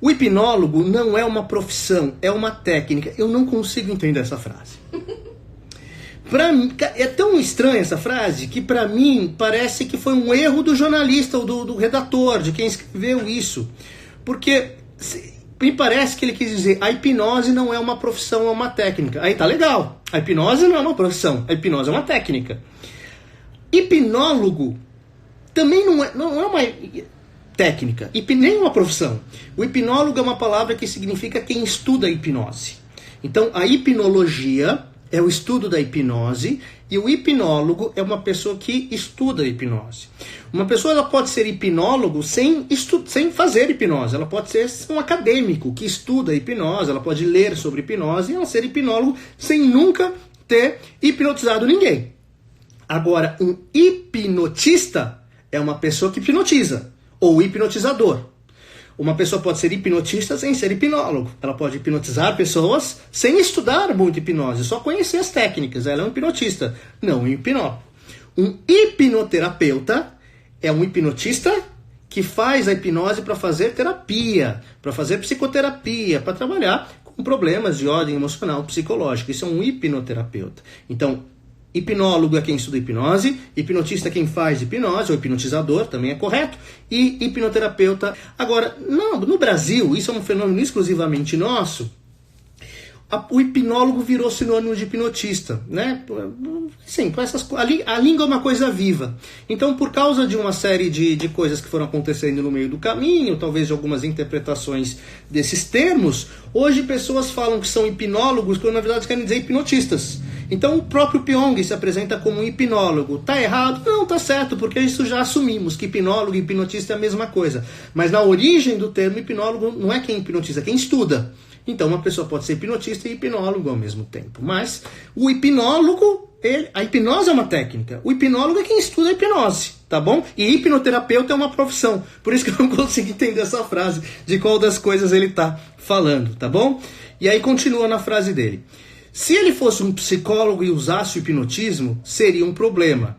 O hipnólogo não é uma profissão, é uma técnica. Eu não consigo entender essa frase. Pra mim, é tão estranha essa frase que pra mim parece que foi um erro do jornalista ou do redator, de quem escreveu isso. Porque me parece que ele quis dizer a hipnose não é uma profissão, é uma técnica. Aí tá legal. A hipnose não é uma profissão, a hipnose é uma técnica. Hipnólogo também não é uma técnica, nem uma profissão. O hipnólogo é uma palavra que significa quem estuda a hipnose. Então, a hipnologia é o estudo da hipnose e o hipnólogo é uma pessoa que estuda a hipnose. Uma pessoa ela pode ser hipnólogo sem fazer hipnose, ela pode ser um acadêmico que estuda a hipnose, ela pode ler sobre hipnose e ela ser hipnólogo sem nunca ter hipnotizado ninguém. Agora, um hipnotista é uma pessoa que hipnotiza, ou hipnotizador. Uma pessoa pode ser hipnotista sem ser hipnólogo. Ela pode hipnotizar pessoas sem estudar muito hipnose, só conhecer as técnicas. Ela é um hipnotista, não um hipnólogo. Um hipnoterapeuta é um hipnotista que faz a hipnose para fazer terapia, para fazer psicoterapia, para trabalhar com problemas de ordem emocional, psicológica. Isso é um hipnoterapeuta. Então, hipnólogo é quem estuda hipnose, hipnotista é quem faz hipnose, ou hipnotizador, também é correto, e hipnoterapeuta. Agora, no Brasil, isso é um fenômeno exclusivamente nosso, o hipnólogo virou sinônimo de hipnotista, né? Sim, a língua é uma coisa viva. Então, por causa de uma série de coisas que foram acontecendo no meio do caminho, talvez de algumas interpretações desses termos, hoje pessoas falam que são hipnólogos, quando na verdade querem dizer hipnotistas. Então o próprio Pyong se apresenta como um hipnólogo. Tá errado? Não, tá certo, porque isso já assumimos, que hipnólogo e hipnotista é a mesma coisa. Mas na origem do termo hipnólogo não é quem hipnotiza, é quem estuda. Então uma pessoa pode ser hipnotista e hipnólogo ao mesmo tempo. Mas o hipnólogo, a hipnose é uma técnica. O hipnólogo é quem estuda a hipnose, tá bom? E hipnoterapeuta é uma profissão. Por isso que eu não consigo entender essa frase, de qual das coisas ele tá falando, tá bom? E aí continua na frase dele. Se ele fosse um psicólogo e usasse o hipnotismo, seria um problema.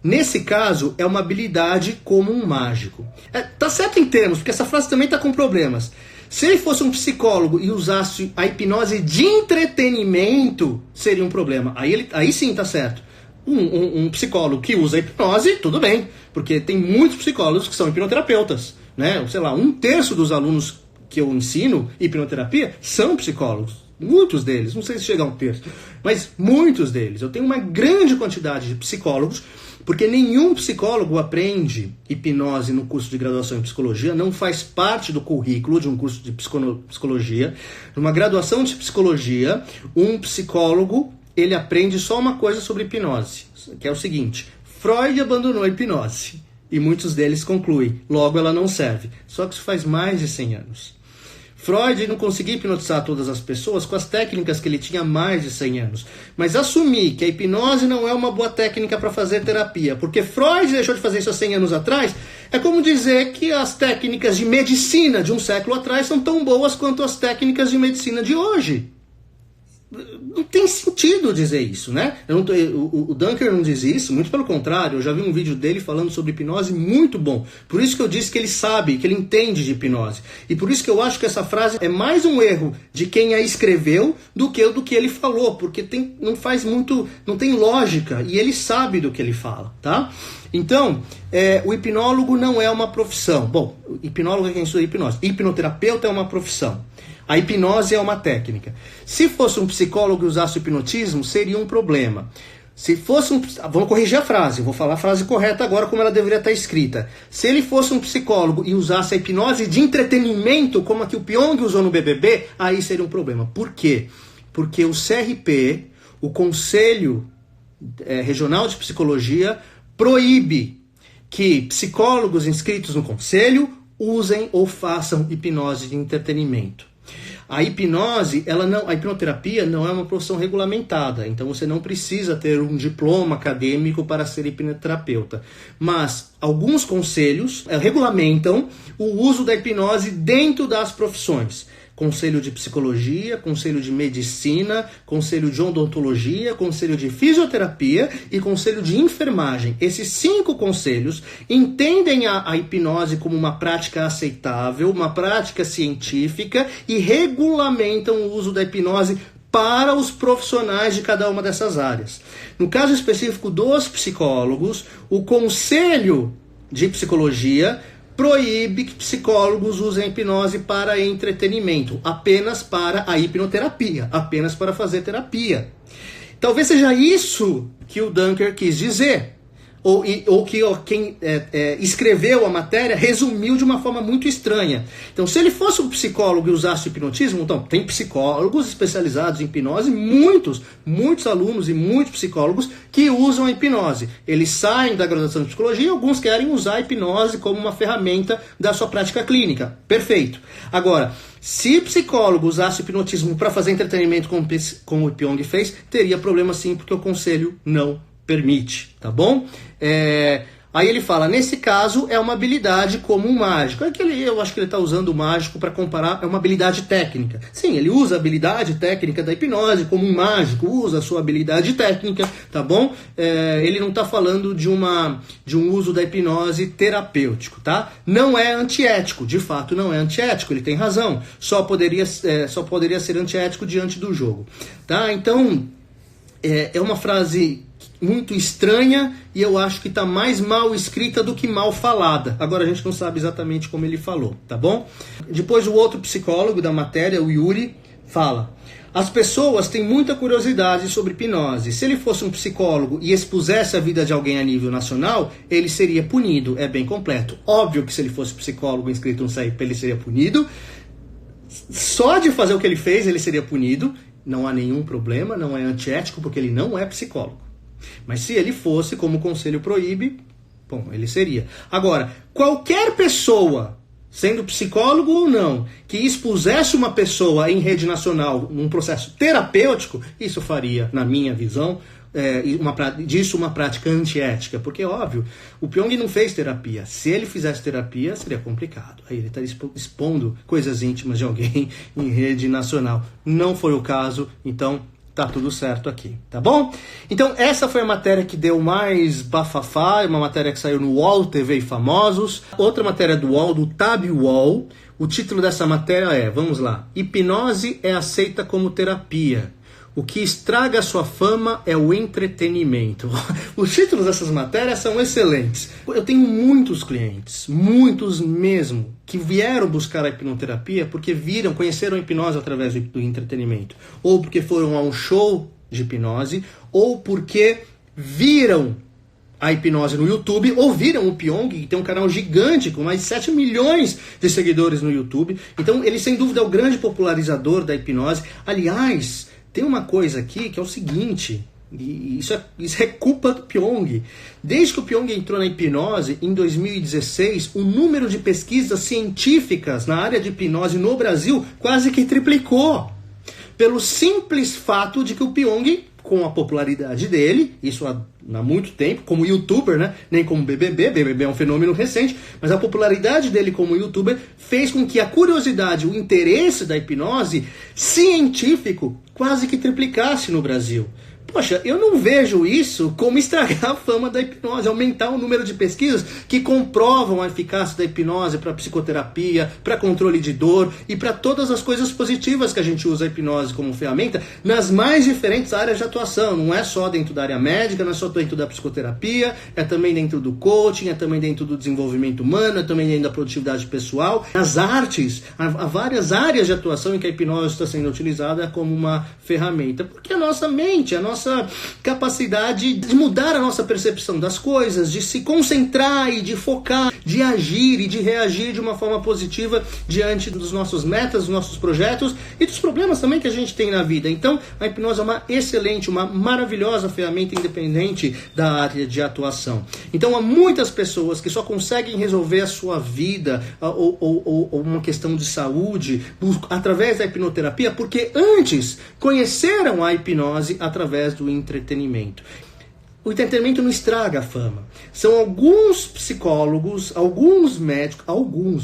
Nesse caso, é uma habilidade como um mágico. Tá certo em termos, porque essa frase também tá com problemas. Se ele fosse um psicólogo e usasse a hipnose de entretenimento, seria um problema. Aí sim tá certo. Um psicólogo que usa a hipnose, tudo bem. Porque tem muitos psicólogos que são hipnoterapeutas, né? Sei lá, 1/3 dos alunos que eu ensino hipnoterapia são psicólogos. Muitos deles, não sei se chega a 1/3, mas muitos deles. Eu tenho uma grande quantidade de psicólogos, porque nenhum psicólogo aprende hipnose no curso de graduação em psicologia, não faz parte do currículo de um curso de psicologia. Numa graduação de psicologia, um psicólogo, ele aprende só uma coisa sobre hipnose, que é o seguinte: Freud abandonou a hipnose, e muitos deles concluem, logo ela não serve. Só que isso faz mais de 100 anos. Freud não conseguia hipnotizar todas as pessoas com as técnicas que ele tinha há mais de 100 anos. Mas assumir que a hipnose não é uma boa técnica para fazer terapia, porque Freud deixou de fazer isso há 100 anos atrás, é como dizer que as técnicas de medicina de um século atrás são tão boas quanto as técnicas de medicina de hoje. Não tem sentido dizer isso, né? O Dunker não diz isso, muito pelo contrário. Eu já vi um vídeo dele falando sobre hipnose muito bom. Por isso que eu disse que ele sabe, que ele entende de hipnose. E por isso que eu acho que essa frase é mais um erro de quem a escreveu do que ele falou, porque não tem lógica, e ele sabe do que ele fala, tá? Então, o hipnólogo não é uma profissão. Bom, o hipnólogo é quem estuda hipnose. Hipnoterapeuta é uma profissão. A hipnose é uma técnica. Se fosse um psicólogo e usasse o hipnotismo, seria um problema. Se fosse vamos corrigir a frase, vou falar a frase correta agora como ela deveria estar escrita. Se ele fosse um psicólogo e usasse a hipnose de entretenimento, como a que o Pyong usou no BBB, aí seria um problema. Por quê? Porque o CRP, o Conselho Regional de Psicologia, proíbe que psicólogos inscritos no conselho usem ou façam hipnose de entretenimento. A hipnoterapia não é uma profissão regulamentada, então você não precisa ter um diploma acadêmico para ser hipnoterapeuta. Mas alguns conselhos regulamentam o uso da hipnose dentro das profissões. Conselho de Psicologia, Conselho de Medicina, Conselho de Odontologia, Conselho de Fisioterapia e Conselho de Enfermagem. Esses 5 conselhos entendem a hipnose como uma prática aceitável, uma prática científica e regulamentam o uso da hipnose para os profissionais de cada uma dessas áreas. No caso específico dos psicólogos, o Conselho de Psicologia proíbe que psicólogos usem hipnose para entretenimento, apenas para a hipnoterapia, apenas para fazer terapia. Talvez seja isso que o Dunker quis dizer. ou que quem escreveu a matéria resumiu de uma forma muito estranha. Então, se ele fosse um psicólogo e usasse o hipnotismo, então tem psicólogos especializados em hipnose, muitos alunos e muitos psicólogos que usam a hipnose. Eles saem da graduação de psicologia e alguns querem usar a hipnose como uma ferramenta da sua prática clínica. Perfeito. Agora, se psicólogo usasse o hipnotismo para fazer entretenimento como o Pyong fez, teria problema sim, porque o conselho não permite, tá bom? Aí ele fala, nesse caso é uma habilidade como um mágico. Eu acho que ele está usando o mágico para comparar, é uma habilidade técnica. Sim, ele usa a habilidade técnica da hipnose como um mágico, usa a sua habilidade técnica, tá bom? Ele não está falando de um uso da hipnose terapêutico, tá? Não é antiético, de fato não é antiético, ele tem razão. Só poderia ser antiético diante do jogo, tá? Então, é uma frase muito estranha e eu acho que está mais mal escrita do que mal falada. Agora a gente não sabe exatamente como ele falou, tá bom? Depois o outro psicólogo da matéria, o Yuri, fala: as pessoas têm muita curiosidade sobre hipnose. Se ele fosse um psicólogo e expusesse a vida de alguém a nível nacional, ele seria punido. É bem completo. Óbvio que se ele fosse psicólogo inscrito no CEP, ele seria punido. Só de fazer o que ele fez, ele seria punido. Não há nenhum problema, não é antiético, porque ele não é psicólogo. Mas se ele fosse, como o conselho proíbe, bom, ele seria. Agora, qualquer pessoa, sendo psicólogo ou não, que expusesse uma pessoa em rede nacional num processo terapêutico, isso faria, na minha visão, disso uma prática antiética. Porque, óbvio, o Pyong não fez terapia. Se ele fizesse terapia, seria complicado. Aí ele está expondo coisas íntimas de alguém em rede nacional. Não foi o caso, então tá tudo certo aqui, tá bom? Então essa foi a matéria que deu mais bafafá, uma matéria que saiu no UOL TV e Famosos. Outra matéria do UOL, do Tab UOL, o título dessa matéria é, vamos lá, hipnose é aceita como terapia. O que estraga a sua fama é o entretenimento. Os títulos dessas matérias são excelentes. Eu tenho muitos clientes, muitos mesmo, que vieram buscar a hipnoterapia porque conheceram a hipnose através do entretenimento. Ou porque foram a um show de hipnose, ou porque viram a hipnose no YouTube, ou viram o Pyong, que tem um canal gigante com mais de 7 milhões de seguidores no YouTube. Então ele sem dúvida é o grande popularizador da hipnose. Aliás, tem uma coisa aqui que é o seguinte, e isso é culpa do Pyong. Desde que o Pyong entrou na hipnose, em 2016, o número de pesquisas científicas na área de hipnose no Brasil quase que triplicou. Pelo simples fato de que o Pyong, com a popularidade dele, isso há muito tempo, como youtuber, né? Nem como BBB é um fenômeno recente, mas a popularidade dele como youtuber fez com que a curiosidade, o interesse da hipnose científico quase que triplicasse no Brasil. Poxa, eu não vejo isso como estragar a fama da hipnose, aumentar o número de pesquisas que comprovam a eficácia da hipnose para psicoterapia, para controle de dor e para todas as coisas positivas que a gente usa a hipnose como ferramenta nas mais diferentes áreas de atuação. Não é só dentro da área médica, não é só dentro da psicoterapia, é também dentro do coaching, é também dentro do desenvolvimento humano, é também dentro da produtividade pessoal. Nas artes, há várias áreas de atuação em que a hipnose está sendo utilizada como uma ferramenta, porque a nossa mente, a nossa capacidade de mudar a nossa percepção das coisas, de se concentrar e de focar, de agir e de reagir de uma forma positiva diante dos nossos metas, dos nossos projetos e dos problemas também que a gente tem na vida. Então, a hipnose é uma excelente, uma maravilhosa ferramenta independente da área de atuação. Então, há muitas pessoas que só conseguem resolver a sua vida ou uma questão de saúde através da hipnoterapia porque antes conheceram a hipnose através do entretenimento. O entretenimento não estraga a fama. São alguns psicólogos, alguns médicos,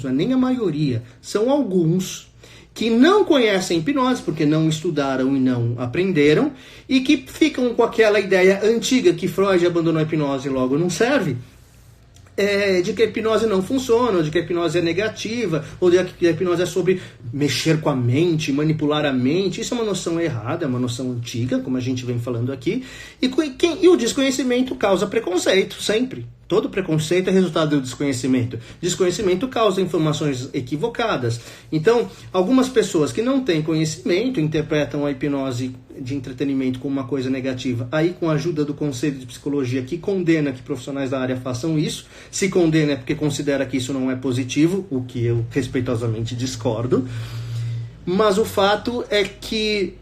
não é nem a maioria, são alguns que não conhecem hipnose porque não estudaram e não aprenderam e que ficam com aquela ideia antiga que Freud abandonou a hipnose e logo não serve. De que a hipnose não funciona, ou de que a hipnose é negativa, ou de que a hipnose é sobre mexer com a mente, manipular a mente. Isso é uma noção errada, é uma noção antiga, como a gente vem falando aqui. E o desconhecimento causa preconceito, sempre. Todo preconceito é resultado do desconhecimento. Desconhecimento causa informações equivocadas. Então, algumas pessoas que não têm conhecimento interpretam a hipnose de entretenimento como uma coisa negativa. Aí, com a ajuda do Conselho de Psicologia, que condena que profissionais da área façam isso, se condena é porque considera que isso não é positivo, o que eu respeitosamente discordo. Mas o fato é que,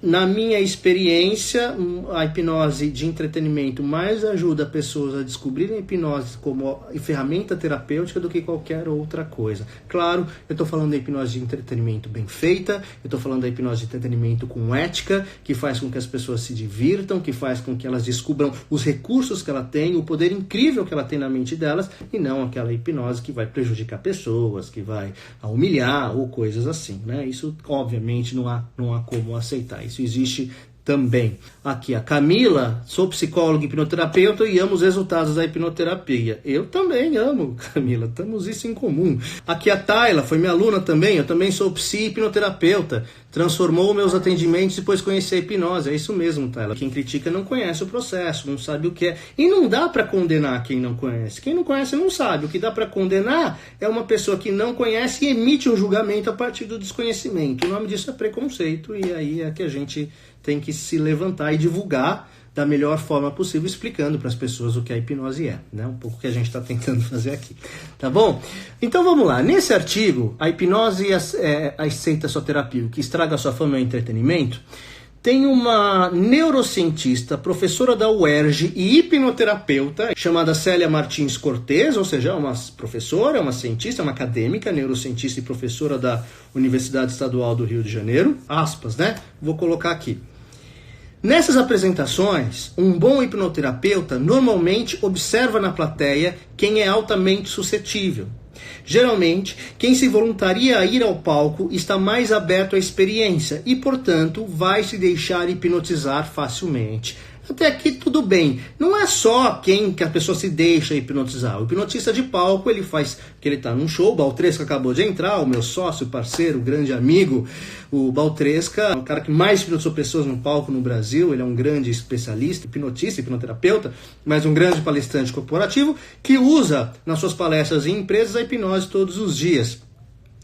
na minha experiência, a hipnose de entretenimento mais ajuda pessoas a descobrirem a hipnose como ferramenta terapêutica do que qualquer outra coisa. Claro, eu estou falando da hipnose de entretenimento bem feita, eu estou falando da hipnose de entretenimento com ética, que faz com que as pessoas se divirtam, que faz com que elas descubram os recursos que ela tem, o poder incrível que ela tem na mente delas, e não aquela hipnose que vai prejudicar pessoas, que vai humilhar ou coisas assim, né? Isso, obviamente, não há como aceitar. Isso existe também. Aqui a Camila, sou psicóloga e hipnoterapeuta e amo os resultados da hipnoterapia. Eu também amo, Camila, temos isso em comum. Aqui a Tayla, foi minha aluna também, eu também sou psi hipnoterapeuta. Transformou meus atendimentos depois de conhecer a hipnose. É isso mesmo, Tayla. Quem critica não conhece o processo, não sabe o que é. E não dá para condenar quem não conhece. Quem não conhece não sabe. O que dá para condenar é uma pessoa que não conhece e emite um julgamento a partir do desconhecimento. O nome disso é preconceito e aí é que a gente tem que se levantar e divulgar da melhor forma possível, explicando para as pessoas o que a hipnose é, né? Um pouco que a gente está tentando fazer aqui, tá bom? Então vamos lá, nesse artigo, a hipnose aceita sua terapia, o que estraga a sua fama e entretenimento, tem uma neurocientista, professora da UERJ e hipnoterapeuta, chamada Célia Martins Cortez, ou seja, é uma professora, é uma cientista, é uma acadêmica, neurocientista e professora da Universidade Estadual do Rio de Janeiro, aspas, né? Vou colocar aqui. Nessas apresentações, um bom hipnoterapeuta normalmente observa na plateia quem é altamente suscetível. Geralmente, quem se voluntaria a ir ao palco está mais aberto à experiência e, portanto, vai se deixar hipnotizar facilmente. Até aqui tudo bem. Não é só que a pessoa se deixa hipnotizar. O hipnotista de palco, ele faz que ele está num show. O Baltresca acabou de entrar, o meu sócio, parceiro, grande amigo. O Baltresca é o cara que mais hipnotizou pessoas no palco no Brasil. Ele é um grande especialista, hipnotista, hipnoterapeuta, mas um grande palestrante corporativo que usa nas suas palestras em empresas a hipnose todos os dias.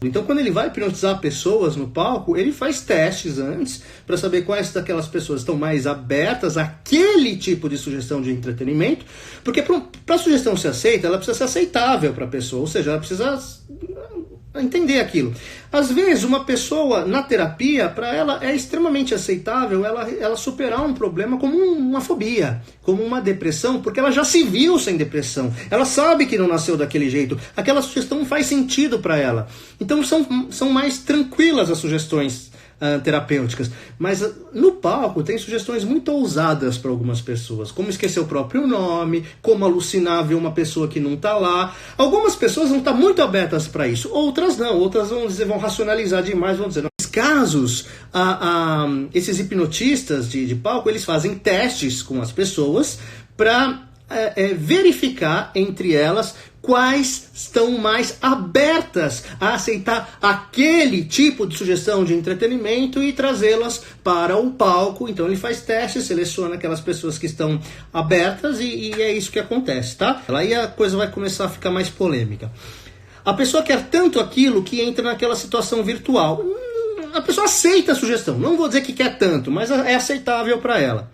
Então, quando ele vai hipnotizar pessoas no palco, ele faz testes antes para saber quais daquelas pessoas estão mais abertas àquele tipo de sugestão de entretenimento, porque para a sugestão ser aceita, ela precisa ser aceitável para a pessoa, ou seja, ela precisa entender aquilo. Às vezes, uma pessoa na terapia, para ela é extremamente aceitável ela superar um problema como uma fobia, como uma depressão, porque ela já se viu sem depressão. Ela sabe que não nasceu daquele jeito. Aquela sugestão faz sentido para ela. Então, são mais tranquilas as sugestões terapêuticas. Mas no palco tem sugestões muito ousadas para algumas pessoas, como esquecer o próprio nome, como alucinar ver uma pessoa que não está lá. Algumas pessoas vão estar muito abertas para isso, outras não, outras vão racionalizar demais, vão dizer, nesses casos, esses hipnotistas de palco, eles fazem testes com as pessoas para verificar entre elas quais estão mais abertas a aceitar aquele tipo de sugestão de entretenimento e trazê-las para o palco. Então ele faz testes, seleciona aquelas pessoas que estão abertas e é isso que acontece, tá? Aí a coisa vai começar a ficar mais polêmica. A pessoa quer tanto aquilo que entra naquela situação virtual. A pessoa aceita a sugestão, não vou dizer que quer tanto, mas é aceitável para ela.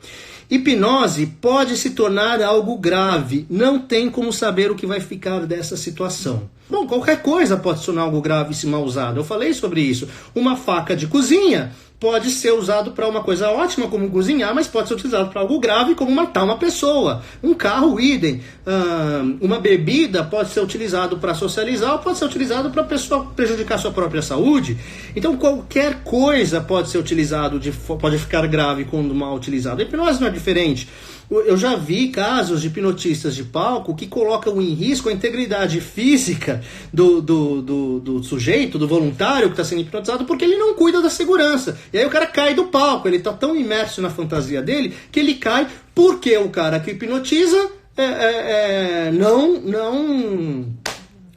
Hipnose pode se tornar algo grave, não tem como saber o que vai ficar dessa situação. Bom, qualquer coisa pode se tornar algo grave se mal usado, eu falei sobre isso. Uma faca de cozinha pode ser usado para uma coisa ótima como cozinhar, mas pode ser utilizado para algo grave como matar uma pessoa. Um carro, idem. Uma bebida pode ser utilizado para socializar ou pode ser utilizado para a pessoa prejudicar sua própria saúde. Então qualquer coisa pode ser utilizado, pode ficar grave quando mal utilizado. A hipnose não é diferente. Eu já vi casos de hipnotistas de palco que colocam em risco a integridade física do sujeito, do voluntário que está sendo hipnotizado, porque ele não cuida da segurança. E aí o cara cai do palco, ele está tão imerso na fantasia dele que ele cai porque o cara que hipnotiza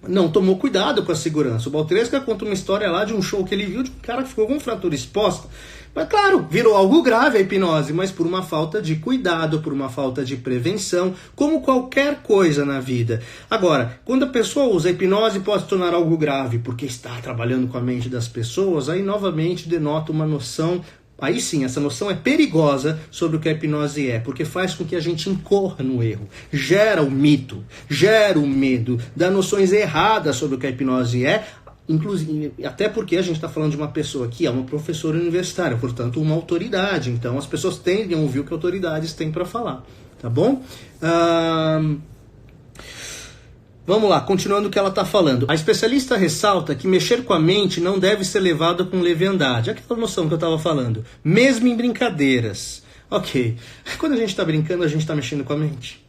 não tomou cuidado com a segurança. O Baltresca conta uma história lá de um show que ele viu de um cara que ficou com fratura exposta. Mas claro, virou algo grave a hipnose, mas por uma falta de cuidado, por uma falta de prevenção, como qualquer coisa na vida. Agora, quando a pessoa usa a hipnose, pode se tornar algo grave, porque está trabalhando com a mente das pessoas, aí novamente denota uma noção. Aí sim, essa noção é perigosa sobre o que a hipnose é, porque faz com que a gente incorra no erro, gera o mito, gera o medo, dá noções erradas sobre o que a hipnose é, inclusive, até porque a gente está falando de uma pessoa que é uma professora universitária, portanto uma autoridade, então as pessoas tendem a ouvir o que autoridades têm para falar, tá bom? Vamos lá, continuando o que ela está falando. A especialista ressalta que mexer com a mente não deve ser levado com leviandade. Aquela noção que eu estava falando. Mesmo em brincadeiras. Ok. Quando a gente está brincando, a gente está mexendo com a mente.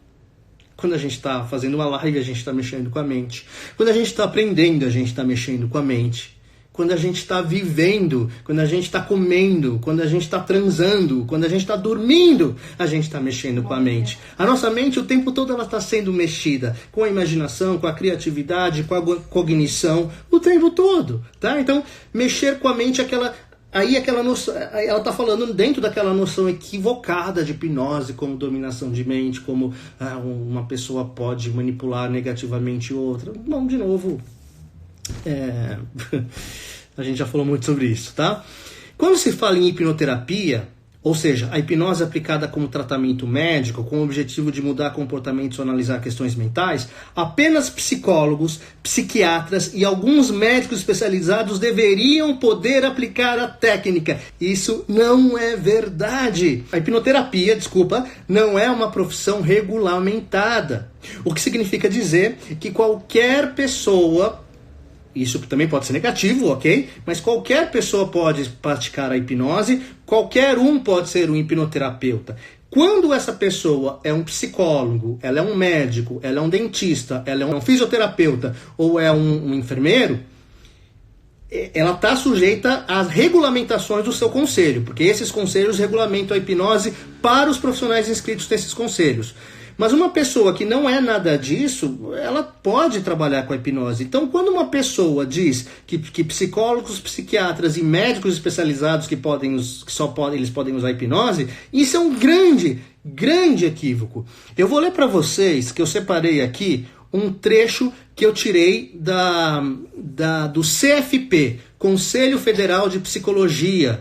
Quando a gente está fazendo uma live, a gente está mexendo com a mente. Quando a gente está aprendendo, a gente está mexendo com a mente. Quando a gente está vivendo, quando a gente está comendo, quando a gente está transando, quando a gente está dormindo, a gente está mexendo com a mente. A nossa mente, o tempo todo, ela está sendo mexida com a imaginação, com a criatividade, com a cognição, o tempo todo, tá? Então, mexer com a mente é aquela noção, ela está falando dentro daquela noção equivocada de hipnose, como dominação de mente, como uma pessoa pode manipular negativamente outra. Bom, de novo... a gente já falou muito sobre isso, tá? Quando se fala em hipnoterapia, ou seja, a hipnose aplicada como tratamento médico, com o objetivo de mudar comportamentos ou analisar questões mentais, apenas psicólogos, psiquiatras e alguns médicos especializados deveriam poder aplicar a técnica. Isso não é verdade. A hipnoterapia, não é uma profissão regulamentada. O que significa dizer que qualquer pessoa... Isso também pode ser negativo, ok? Mas qualquer pessoa pode praticar a hipnose, qualquer um pode ser um hipnoterapeuta. Quando essa pessoa é um psicólogo, ela é um médico, ela é um dentista, ela é um fisioterapeuta ou é um enfermeiro, ela está sujeita às regulamentações do seu conselho, porque esses conselhos regulamentam a hipnose para os profissionais inscritos nesses conselhos. Mas uma pessoa que não é nada disso, ela pode trabalhar com a hipnose. Então, quando uma pessoa diz que psicólogos, psiquiatras e médicos especializados eles podem usar a hipnose, isso é um grande equívoco. Eu vou ler para vocês, que eu separei aqui, um trecho que eu tirei do CFP, Conselho Federal de Psicologia,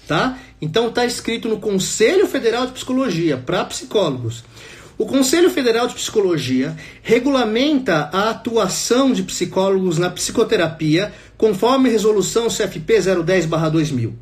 tá? Então está escrito no Conselho Federal de Psicologia, para psicólogos. O Conselho Federal de Psicologia regulamenta a atuação de psicólogos na psicoterapia conforme resolução CFP 010/2000.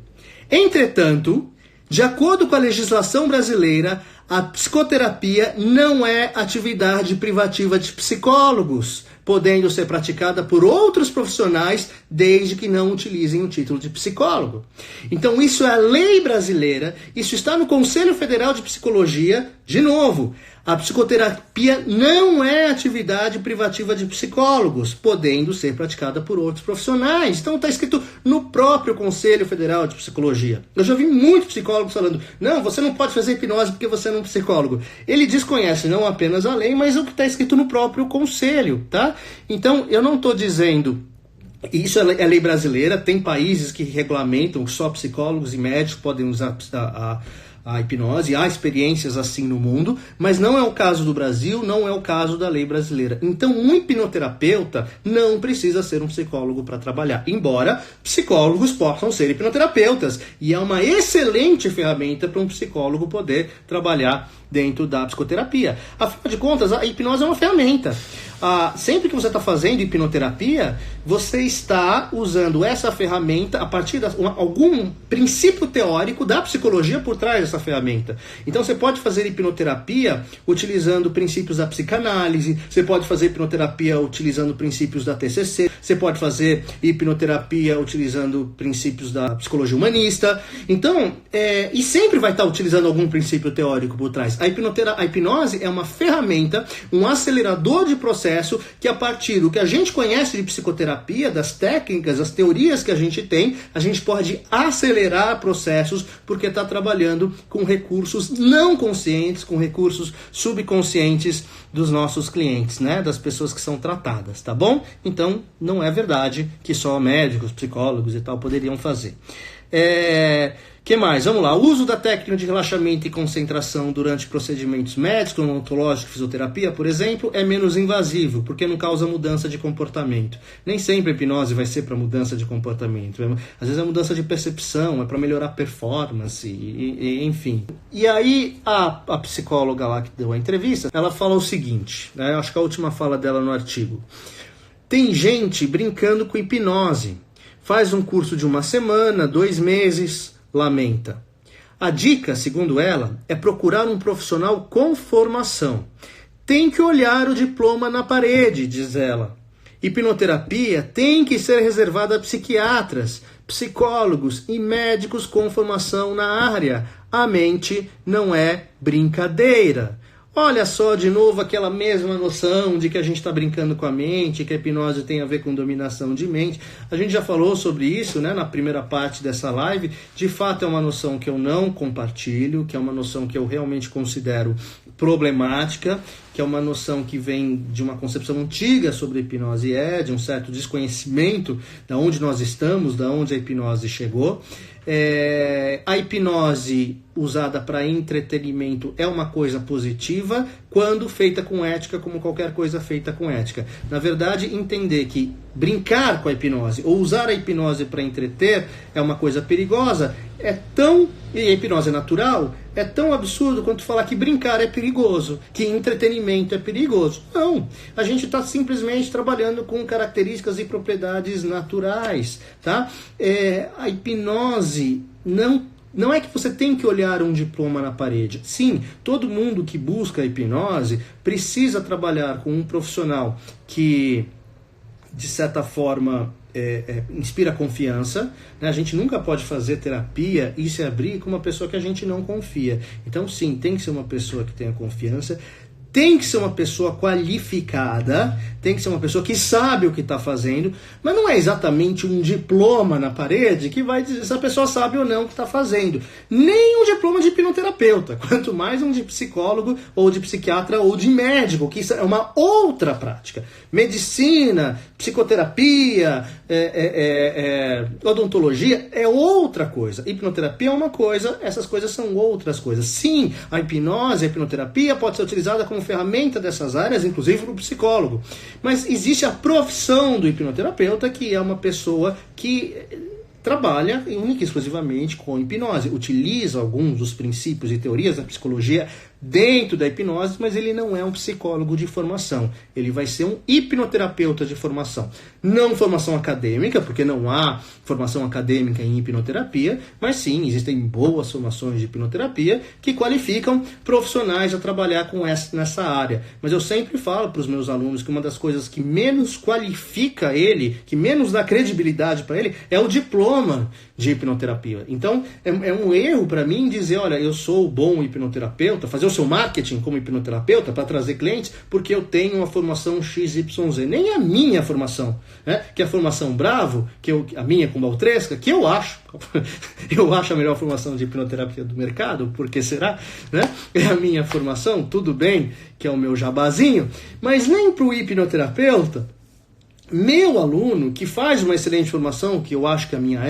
Entretanto, de acordo com a legislação brasileira, a psicoterapia não é atividade privativa de psicólogos, podendo ser praticada por outros profissionais desde que não utilizem o título de psicólogo. Então isso é a lei brasileira, isso está no Conselho Federal de Psicologia, de novo. A psicoterapia não é atividade privativa de psicólogos, podendo ser praticada por outros profissionais. Então está escrito no próprio Conselho Federal de Psicologia. Eu já vi muitos psicólogos falando, não, você não pode fazer hipnose porque você não é um psicólogo. Ele desconhece não apenas a lei, mas o que está escrito no próprio conselho, tá? Então eu não estou dizendo... Isso é lei brasileira, tem países que regulamentam que só psicólogos e médicos podem usar a hipnose, há experiências assim no mundo, mas não é o caso do Brasil, não é o caso da lei brasileira. Então, um hipnoterapeuta não precisa ser um psicólogo para trabalhar, embora psicólogos possam ser hipnoterapeutas, e é uma excelente ferramenta para um psicólogo poder trabalhar dentro da psicoterapia. Afinal de contas, a hipnose é uma ferramenta. Sempre que você está fazendo hipnoterapia, você está usando essa ferramenta a partir de algum princípio teórico da psicologia por trás dessa ferramenta. Então você pode fazer hipnoterapia utilizando princípios da psicanálise, você pode fazer hipnoterapia utilizando princípios da TCC, você pode fazer hipnoterapia utilizando princípios da psicologia humanista. Então, e sempre vai estar utilizando algum princípio teórico por trás. A hipnose é uma ferramenta, um acelerador de processo que a partir do que a gente conhece de psicoterapia, das técnicas, das teorias que a gente tem, a gente pode acelerar processos porque está trabalhando com recursos não conscientes, com recursos subconscientes dos nossos clientes, né? Das pessoas que são tratadas, tá bom? Então, não é verdade que só médicos, psicólogos e tal poderiam fazer. Que mais? Vamos lá. O uso da técnica de relaxamento e concentração durante procedimentos médicos, odontológicos, fisioterapia, por exemplo, é menos invasivo, porque não causa mudança de comportamento. Nem sempre a hipnose vai ser para mudança de comportamento. Às vezes é mudança de percepção, é para melhorar a performance, enfim. E aí a psicóloga lá que deu a entrevista, ela fala o seguinte, né? Acho que a última fala dela no artigo. Tem gente brincando com hipnose. Faz um curso de 1 semana, 2 meses... lamenta. A dica, segundo ela, é procurar um profissional com formação. Tem que olhar o diploma na parede, diz ela. Hipnoterapia tem que ser reservada a psiquiatras, psicólogos e médicos com formação na área. A mente não é brincadeira. Olha só, de novo, aquela mesma noção de que a gente está brincando com a mente, que a hipnose tem a ver com dominação de mente. A gente já falou sobre isso, né, na primeira parte dessa live. De fato, é uma noção que eu não compartilho, que é uma noção que eu realmente considero problemática, que é uma noção que vem de uma concepção antiga sobre a hipnose, de um certo desconhecimento de onde nós estamos, de onde a hipnose chegou. A hipnose usada para entretenimento é uma coisa positiva quando feita com ética, como qualquer coisa feita com ética. Na verdade, entender que brincar com a hipnose ou usar a hipnose para entreter é uma coisa perigosa, e a hipnose é natural, é tão absurdo quanto falar que brincar é perigoso, que entretenimento é perigoso. Não, a gente está simplesmente trabalhando com características e propriedades naturais, tá? A hipnose não é que você tem que olhar um diploma na parede. Sim, todo mundo que busca a hipnose precisa trabalhar com um profissional que, de certa forma, inspira confiança, né? A gente nunca pode fazer terapia e se abrir com uma pessoa que a gente não confia. Então, sim, tem que ser uma pessoa que tenha confiança, tem que ser uma pessoa qualificada, tem que ser uma pessoa que sabe o que está fazendo, mas não é exatamente um diploma na parede que vai dizer se a pessoa sabe ou não o que está fazendo. Nem um diploma de hipnoterapeuta, quanto mais um de psicólogo, ou de psiquiatra, ou de médico, que isso é uma outra prática. Medicina, psicoterapia, odontologia é outra coisa. Hipnoterapia é uma coisa, essas coisas são outras coisas. Sim, a hipnose, a hipnoterapia pode ser utilizada como ferramenta dessas áreas, inclusive para o psicólogo. Mas existe a profissão do hipnoterapeuta, que é uma pessoa que trabalha única e exclusivamente com hipnose, utiliza alguns dos princípios e teorias da psicologia dentro da hipnose, mas ele não é um psicólogo de formação. Ele vai ser um hipnoterapeuta de formação. Não formação acadêmica, porque não há formação acadêmica em hipnoterapia, mas sim, existem boas formações de hipnoterapia que qualificam profissionais a trabalhar nessa área. Mas eu sempre falo para os meus alunos que uma das coisas que menos qualifica ele, que menos dá credibilidade para ele, é o diploma de hipnoterapia. Então, é um erro para mim dizer, olha, eu sou bom hipnoterapeuta, fazer o seu marketing como hipnoterapeuta para trazer clientes, porque eu tenho uma formação XYZ. Nem a minha formação, né? Que é a formação Bravo, a minha com Baltresca, que eu acho a melhor formação de hipnoterapia do mercado, porque será, né? É a minha formação, tudo bem, que é o meu jabazinho, mas nem para o hipnoterapeuta, meu aluno, que faz uma excelente formação, que eu acho que a minha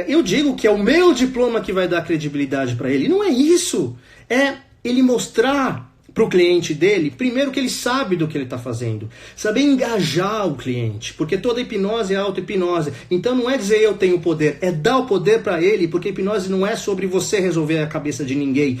eu digo que é o meu diploma que vai dar credibilidade para ele. Não é isso. É ele mostrar para o cliente dele, primeiro, que ele sabe do que ele está fazendo. Saber engajar o cliente. Porque toda hipnose é auto-hipnose. Então não é dizer eu tenho poder, é dar o poder para ele, porque hipnose não é sobre você resolver a cabeça de ninguém,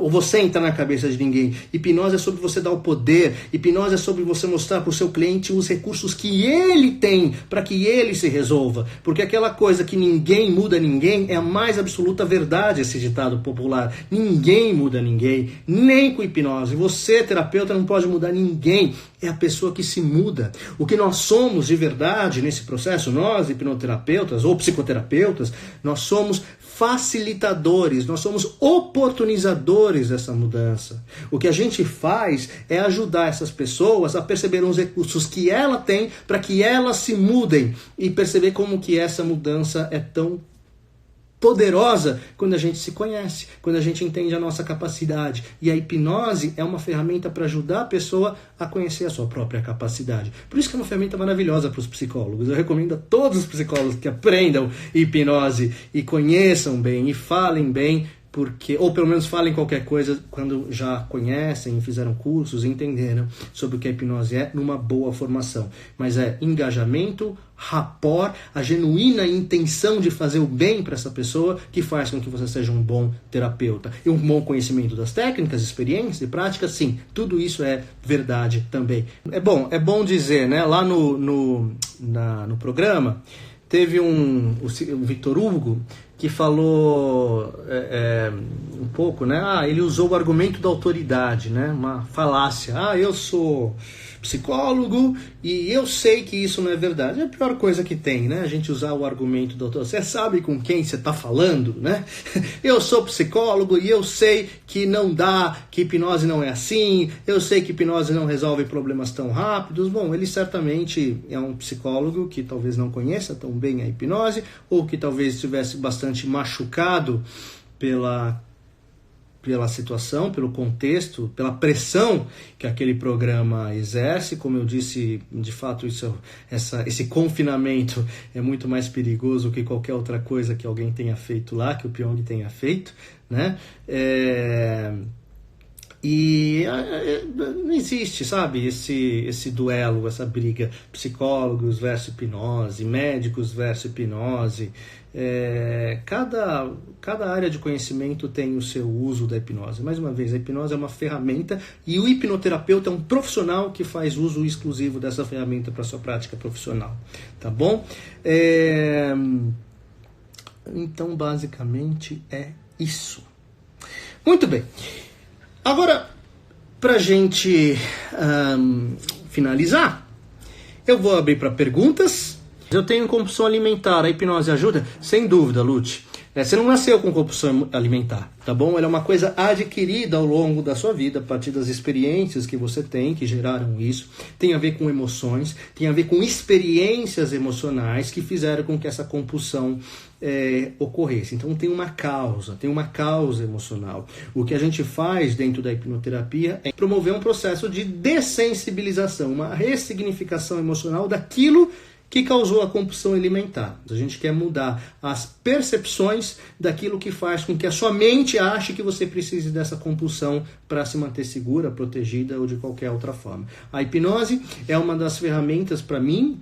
ou você entrar na cabeça de ninguém. Hipnose é sobre você dar o poder. Hipnose é sobre você mostrar para o seu cliente os recursos que ele tem para que ele se resolva. Porque aquela coisa que ninguém muda ninguém é a mais absoluta verdade, esse ditado popular. Ninguém muda ninguém, nem com hipnose. Você, terapeuta, não pode mudar ninguém. É a pessoa que se muda. O que nós somos de verdade nesse processo, nós, hipnoterapeutas ou psicoterapeutas, nós somos facilitadores, nós somos oportunizadores dessa mudança. O que a gente faz é ajudar essas pessoas a perceber os recursos que ela tem para que elas se mudem e perceber como que essa mudança é tão poderosa quando a gente se conhece, quando a gente entende a nossa capacidade. E a hipnose é uma ferramenta para ajudar a pessoa a conhecer a sua própria capacidade. Por isso que é uma ferramenta maravilhosa para os psicólogos. Eu recomendo a todos os psicólogos que aprendam hipnose e conheçam bem e falem bem, porque, ou pelo menos falem qualquer coisa quando já conhecem, fizeram cursos, entenderam sobre o que a hipnose é, numa boa formação. Mas é engajamento, rapport, a genuína intenção de fazer o bem para essa pessoa que faz com que você seja um bom terapeuta. E um bom conhecimento das técnicas, experiências e práticas, sim, tudo isso é verdade também. É bom dizer, né, lá no programa, teve o Victor Hugo, que falou um pouco, né? Ele usou o argumento da autoridade, né? Uma falácia. Eu sou psicólogo e eu sei que isso não é verdade. É a pior coisa que tem, né? A gente usar o argumento da autoridade. Você sabe com quem você está falando, né? Eu sou psicólogo e eu sei que não dá, que hipnose não é assim, eu sei que hipnose não resolve problemas tão rápidos. Bom, ele certamente é um psicólogo que talvez não conheça tão bem a hipnose, ou que talvez estivesse bastante machucado pela situação, pelo contexto, pela pressão que aquele programa exerce. Como eu disse, de fato, esse confinamento é muito mais perigoso que qualquer outra coisa que alguém tenha feito lá, que o Pyong tenha feito, né? E não existe, sabe, esse duelo, essa briga, psicólogos versus hipnose, médicos versus hipnose. Cada área de conhecimento tem o seu uso da hipnose. Mais uma vez, a hipnose é uma ferramenta e o hipnoterapeuta é um profissional que faz uso exclusivo dessa ferramenta para sua prática profissional, tá bom? Então, basicamente, é isso. Muito bem. Agora, para a gente finalizar, eu vou abrir para perguntas. Eu tenho compulsão alimentar, a hipnose ajuda? Sem dúvida, Lute. Você não nasceu com compulsão alimentar, tá bom? Ela é uma coisa adquirida ao longo da sua vida, a partir das experiências que você tem, que geraram isso. Tem a ver com emoções, tem a ver com experiências emocionais que fizeram com que essa compulsão ocorresse. Então tem uma causa emocional. O que a gente faz dentro da hipnoterapia é promover um processo de dessensibilização, uma ressignificação emocional daquilo que causou a compulsão alimentar. A gente quer mudar as percepções daquilo que faz com que a sua mente ache que você precise dessa compulsão para se manter segura, protegida ou de qualquer outra forma. A hipnose é uma das ferramentas, para mim,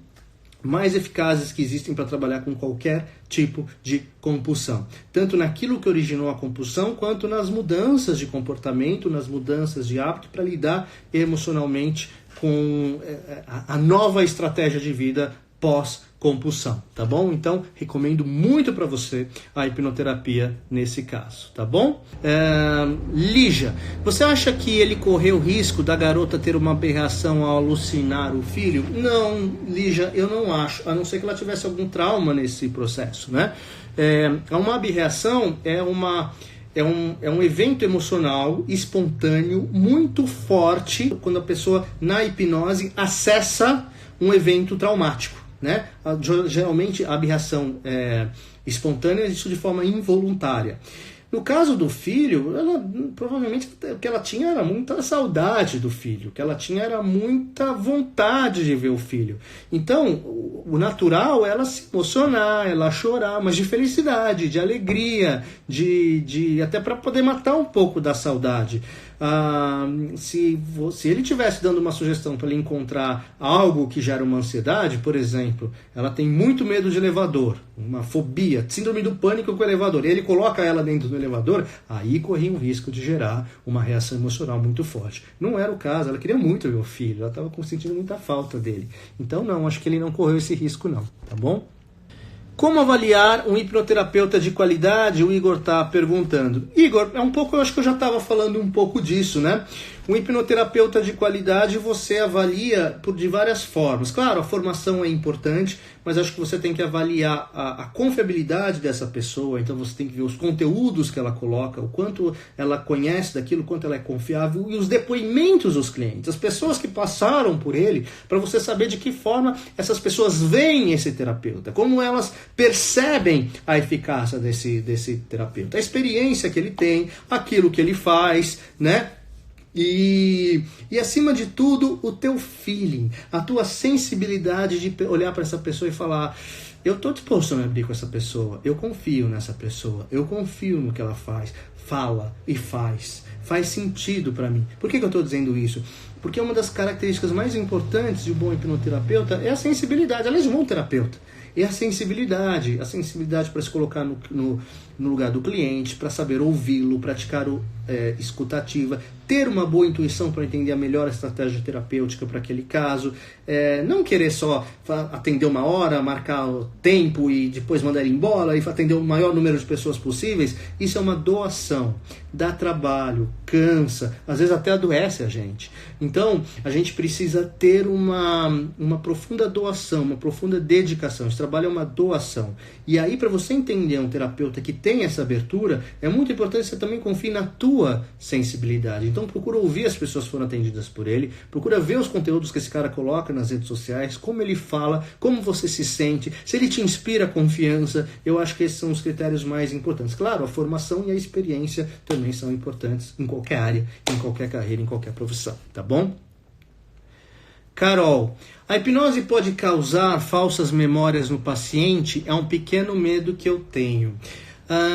mais eficazes que existem para trabalhar com qualquer tipo de compulsão. Tanto naquilo que originou a compulsão, quanto nas mudanças de comportamento, nas mudanças de hábito para lidar emocionalmente com a nova estratégia de vida pós-compulsão, tá bom? Então, recomendo muito para você a hipnoterapia nesse caso, tá bom? Lígia, você acha que ele correu o risco da garota ter uma aberração ao alucinar o filho? Não, Lígia, eu não acho, a não ser que ela tivesse algum trauma nesse processo, né? Uma aberração é um evento emocional espontâneo muito forte quando a pessoa, na hipnose, acessa um evento traumático, né? Geralmente a aberração espontânea existe de forma involuntária. No caso do filho, provavelmente o que ela tinha era muita saudade do filho, o que ela tinha era muita vontade de ver o filho. Então, o natural é ela se emocionar, ela chorar, mas de felicidade, de alegria, de até para poder matar um pouco da saudade. Se ele estivesse dando uma sugestão para ele encontrar algo que gera uma ansiedade, por exemplo, ela tem muito medo de elevador, uma fobia, síndrome do pânico com o elevador, e ele coloca ela dentro do elevador, aí corria um risco de gerar uma reação emocional muito forte. Não era o caso, ela queria muito ver o filho, ela estava sentindo muita falta dele. Então não, acho que ele não correu esse risco não, tá bom? Como avaliar um hipnoterapeuta de qualidade? O Igor está perguntando. Igor, eu acho que eu já estava falando um pouco disso, né? Um hipnoterapeuta de qualidade você avalia de várias formas. Claro, a formação é importante, mas acho que você tem que avaliar a confiabilidade dessa pessoa, então você tem que ver os conteúdos que ela coloca, o quanto ela conhece daquilo, o quanto ela é confiável, e os depoimentos dos clientes, as pessoas que passaram por ele, para você saber de que forma essas pessoas veem esse terapeuta, como elas percebem a eficácia desse terapeuta, a experiência que ele tem, aquilo que ele faz, né? E acima de tudo, o teu feeling, a tua sensibilidade de olhar para essa pessoa e falar: eu estou disposto a me abrir com essa pessoa, eu confio nessa pessoa, eu confio no que ela fala e faz sentido para mim. Por que eu estou dizendo isso? Porque uma das características mais importantes de um bom hipnoterapeuta é a sensibilidade, aliás, de um bom terapeuta. É a sensibilidade para se colocar no lugar do cliente, para saber ouvi-lo, praticar escutativa, ter uma boa intuição para entender a melhor estratégia terapêutica para aquele caso, não querer só atender uma hora, marcar o tempo e depois mandar ele embora e atender o maior número de pessoas possíveis. Isso é uma doação, dá trabalho, cansa, às vezes até adoece a gente. Então, a gente precisa ter uma profunda doação, uma profunda dedicação. Esse trabalho é uma doação. E aí, para você entender um terapeuta que tem essa abertura, é muito importante que você também confie na tua sensibilidade. Então, procura ouvir as pessoas que foram atendidas por ele, procura ver os conteúdos que esse cara coloca nas redes sociais, como ele fala, como você se sente, se ele te inspira confiança. Eu acho que esses são os critérios mais importantes. Claro, a formação e a experiência também são importantes em qualquer área, em qualquer carreira, em qualquer profissão, tá bom? Carol, a hipnose pode causar falsas memórias no paciente? É um pequeno medo que eu tenho.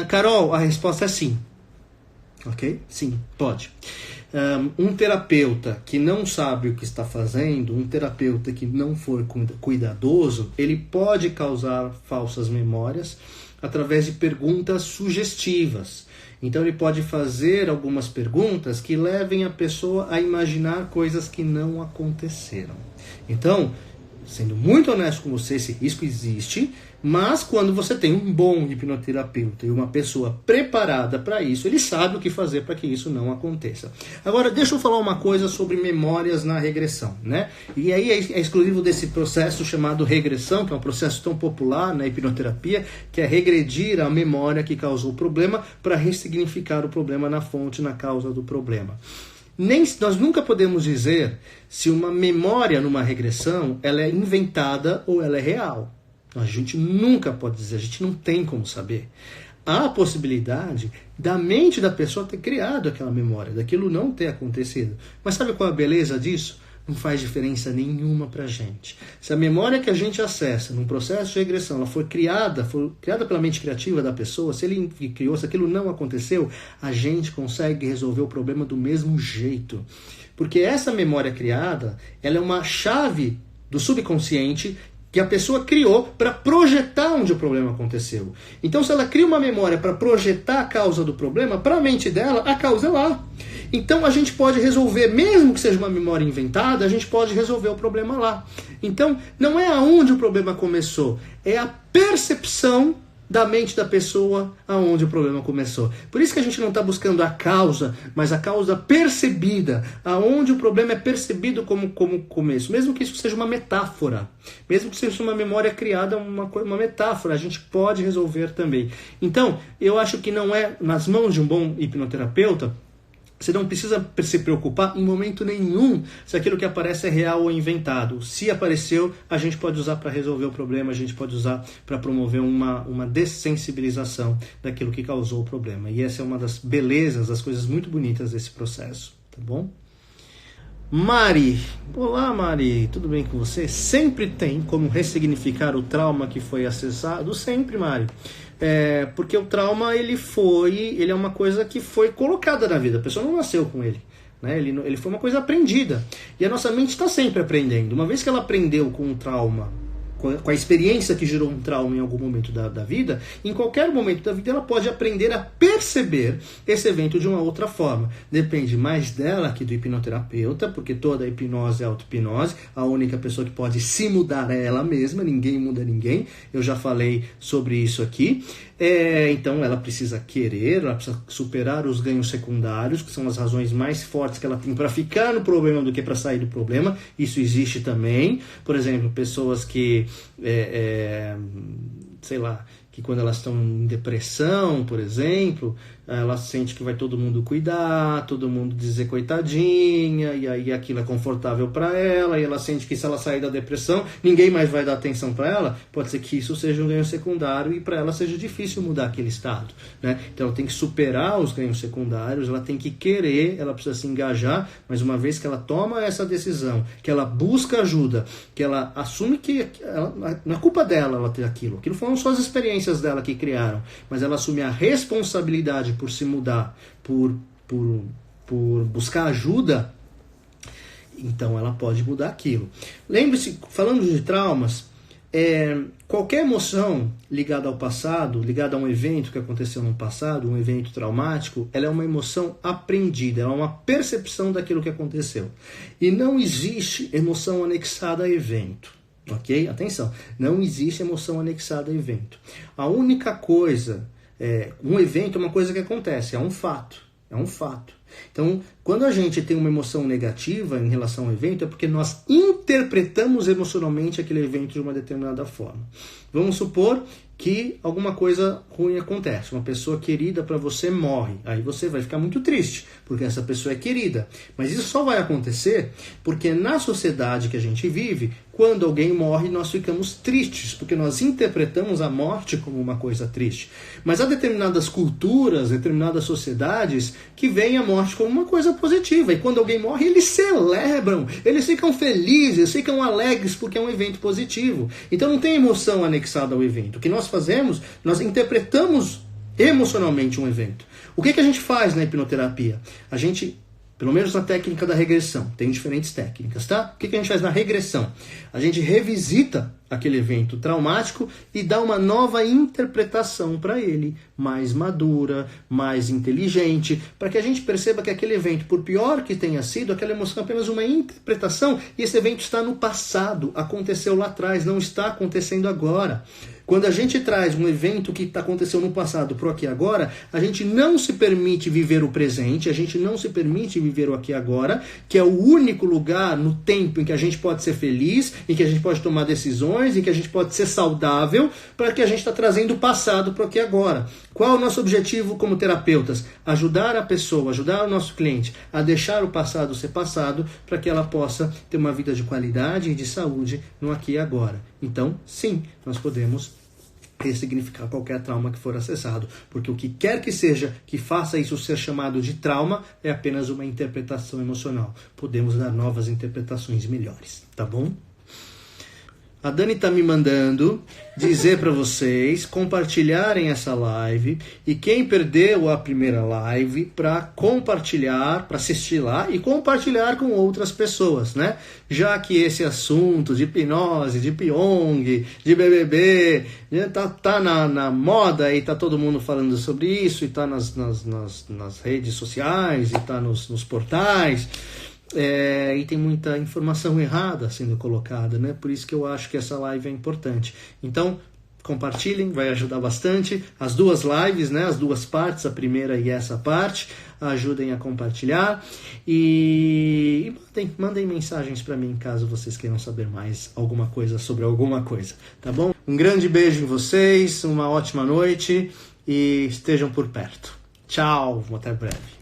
Carol, a resposta é sim. Ok? Sim, pode. Um terapeuta que não sabe o que está fazendo, um terapeuta que não for cuidadoso, ele pode causar falsas memórias através de perguntas sugestivas. Então ele pode fazer algumas perguntas que levem a pessoa a imaginar coisas que não aconteceram. Então, sendo muito honesto com você, esse risco existe, mas quando você tem um bom hipnoterapeuta e uma pessoa preparada para isso, ele sabe o que fazer para que isso não aconteça. Agora, deixa eu falar uma coisa sobre memórias na regressão, né? E aí é exclusivo desse processo chamado regressão, que é um processo tão popular na hipnoterapia, que é regredir a memória que causou o problema para ressignificar o problema na fonte, na causa do problema. Nós nunca podemos dizer se uma memória numa regressão ela é inventada ou ela é real. A gente nunca pode dizer, a gente não tem como saber. Há a possibilidade da mente da pessoa ter criado aquela memória, daquilo não ter acontecido. Mas sabe qual é a beleza disso? Não faz diferença nenhuma pra gente. Se a memória que a gente acessa num processo de regressão ela foi criada pela mente criativa da pessoa, se ele criou, se aquilo não aconteceu, a gente consegue resolver o problema do mesmo jeito. Porque essa memória criada, ela é uma chave do subconsciente que a pessoa criou para projetar onde o problema aconteceu. Então, se ela cria uma memória para projetar a causa do problema, para a mente dela, a causa é lá. Então, a gente pode resolver, mesmo que seja uma memória inventada, a gente pode resolver o problema lá. Então, não é aonde o problema começou, é a percepção da mente da pessoa aonde o problema começou. Por isso que a gente não está buscando a causa, mas a causa percebida, aonde o problema é percebido como começo. Mesmo que isso seja uma metáfora, mesmo que seja uma memória criada, uma metáfora, a gente pode resolver também. Então, eu acho que não é nas mãos de um bom hipnoterapeuta. Você não precisa se preocupar em momento nenhum se aquilo que aparece é real ou inventado. Se apareceu, a gente pode usar para resolver o problema, a gente pode usar para promover uma dessensibilização daquilo que causou o problema. E essa é uma das belezas, das coisas muito bonitas desse processo, tá bom? Mari, olá Mari, tudo bem com você? Sempre tem como ressignificar o trauma que foi acessado? Sempre, Mari. Porque o trauma ele é uma coisa que foi colocada na vida, a pessoa não nasceu com ele, né? Ele foi uma coisa aprendida, e a nossa mente está sempre aprendendo. Uma vez que ela aprendeu com um trauma, com a experiência que gerou um trauma em algum momento da vida, em qualquer momento da vida ela pode aprender a perceber esse evento de uma outra forma. Depende mais dela que do hipnoterapeuta, porque toda a hipnose é auto-hipnose, a única pessoa que pode se mudar é ela mesma, ninguém muda ninguém, eu já falei sobre isso aqui. Então ela precisa querer, ela precisa superar os ganhos secundários, que são as razões mais fortes que ela tem para ficar no problema do que para sair do problema. Isso existe também. Por exemplo, pessoas que, sei lá, que quando elas estão em depressão, por exemplo, ela sente que vai todo mundo cuidar, todo mundo dizer coitadinha, e aí aquilo é confortável para ela, e ela sente que se ela sair da depressão, ninguém mais vai dar atenção para ela, pode ser que isso seja um ganho secundário e para ela seja difícil mudar aquele estado, né? Então ela tem que superar os ganhos secundários, ela tem que querer, ela precisa se engajar, mas uma vez que ela toma essa decisão, que ela busca ajuda, que ela assume que não é culpa dela ela ter aquilo foram só as experiências dela que criaram, mas ela assume a responsabilidade por se mudar, por buscar ajuda, então ela pode mudar aquilo. Lembre-se, falando de traumas, qualquer emoção ligada ao passado, ligada a um evento que aconteceu no passado, um evento traumático, ela é uma emoção aprendida, ela é uma percepção daquilo que aconteceu. E não existe emoção anexada a evento. Ok? Atenção, não existe emoção anexada a evento. A única coisa, um evento é uma coisa que acontece, é um fato. Então, quando a gente tem uma emoção negativa em relação ao evento, é porque nós interpretamos emocionalmente aquele evento de uma determinada forma. Vamos supor que alguma coisa ruim acontece, uma pessoa querida para você morre, aí você vai ficar muito triste, porque essa pessoa é querida. Mas isso só vai acontecer porque na sociedade que a gente vive, quando alguém morre, nós ficamos tristes, porque nós interpretamos a morte como uma coisa triste. Mas há determinadas culturas, determinadas sociedades que veem a morte como uma coisa positiva, e quando alguém morre, eles celebram, eles ficam felizes, ficam alegres porque é um evento positivo. Então não tem emoção anexada ao evento. O que nós fazemos, nós interpretamos emocionalmente um evento. O que a gente faz na hipnoterapia? A gente, pelo menos na técnica da regressão, tem diferentes técnicas, tá? O que a gente faz na regressão? A gente revisita aquele evento traumático e dá uma nova interpretação para ele, mais madura, mais inteligente, para que a gente perceba que aquele evento, por pior que tenha sido, aquela emoção é apenas uma interpretação e esse evento está no passado, aconteceu lá atrás, não está acontecendo agora. Quando a gente traz um evento que aconteceu no passado para o aqui e agora, a gente não se permite viver o presente, a gente não se permite viver o aqui e agora, que é o único lugar no tempo em que a gente pode ser feliz, em que a gente pode tomar decisões, em que a gente pode ser saudável, para que a gente está trazendo o passado para o aqui e agora. Qual é o nosso objetivo como terapeutas? Ajudar a pessoa, ajudar o nosso cliente a deixar o passado ser passado, para que ela possa ter uma vida de qualidade e de saúde no aqui e agora. Então, sim, nós podemos ressignificar qualquer trauma que for acessado, porque o que quer que seja que faça isso ser chamado de trauma é apenas uma interpretação emocional. Podemos dar novas interpretações melhores, tá bom? A Dani está me mandando dizer para vocês compartilharem essa live e quem perdeu a primeira live para compartilhar, para assistir lá e compartilhar com outras pessoas, né? Já que esse assunto de hipnose, de Pyong, de BBB, tá na moda e tá todo mundo falando sobre isso e tá nas redes sociais e tá nos portais. E tem muita informação errada sendo colocada, né? Por isso que eu acho que essa live é importante. Então, compartilhem, vai ajudar bastante. As duas lives, né? As duas partes, a primeira e essa parte, ajudem a compartilhar. E mandem mensagens para mim, caso vocês queiram saber mais alguma coisa sobre alguma coisa, tá bom? Um grande beijo em vocês, uma ótima noite e estejam por perto. Tchau, até breve.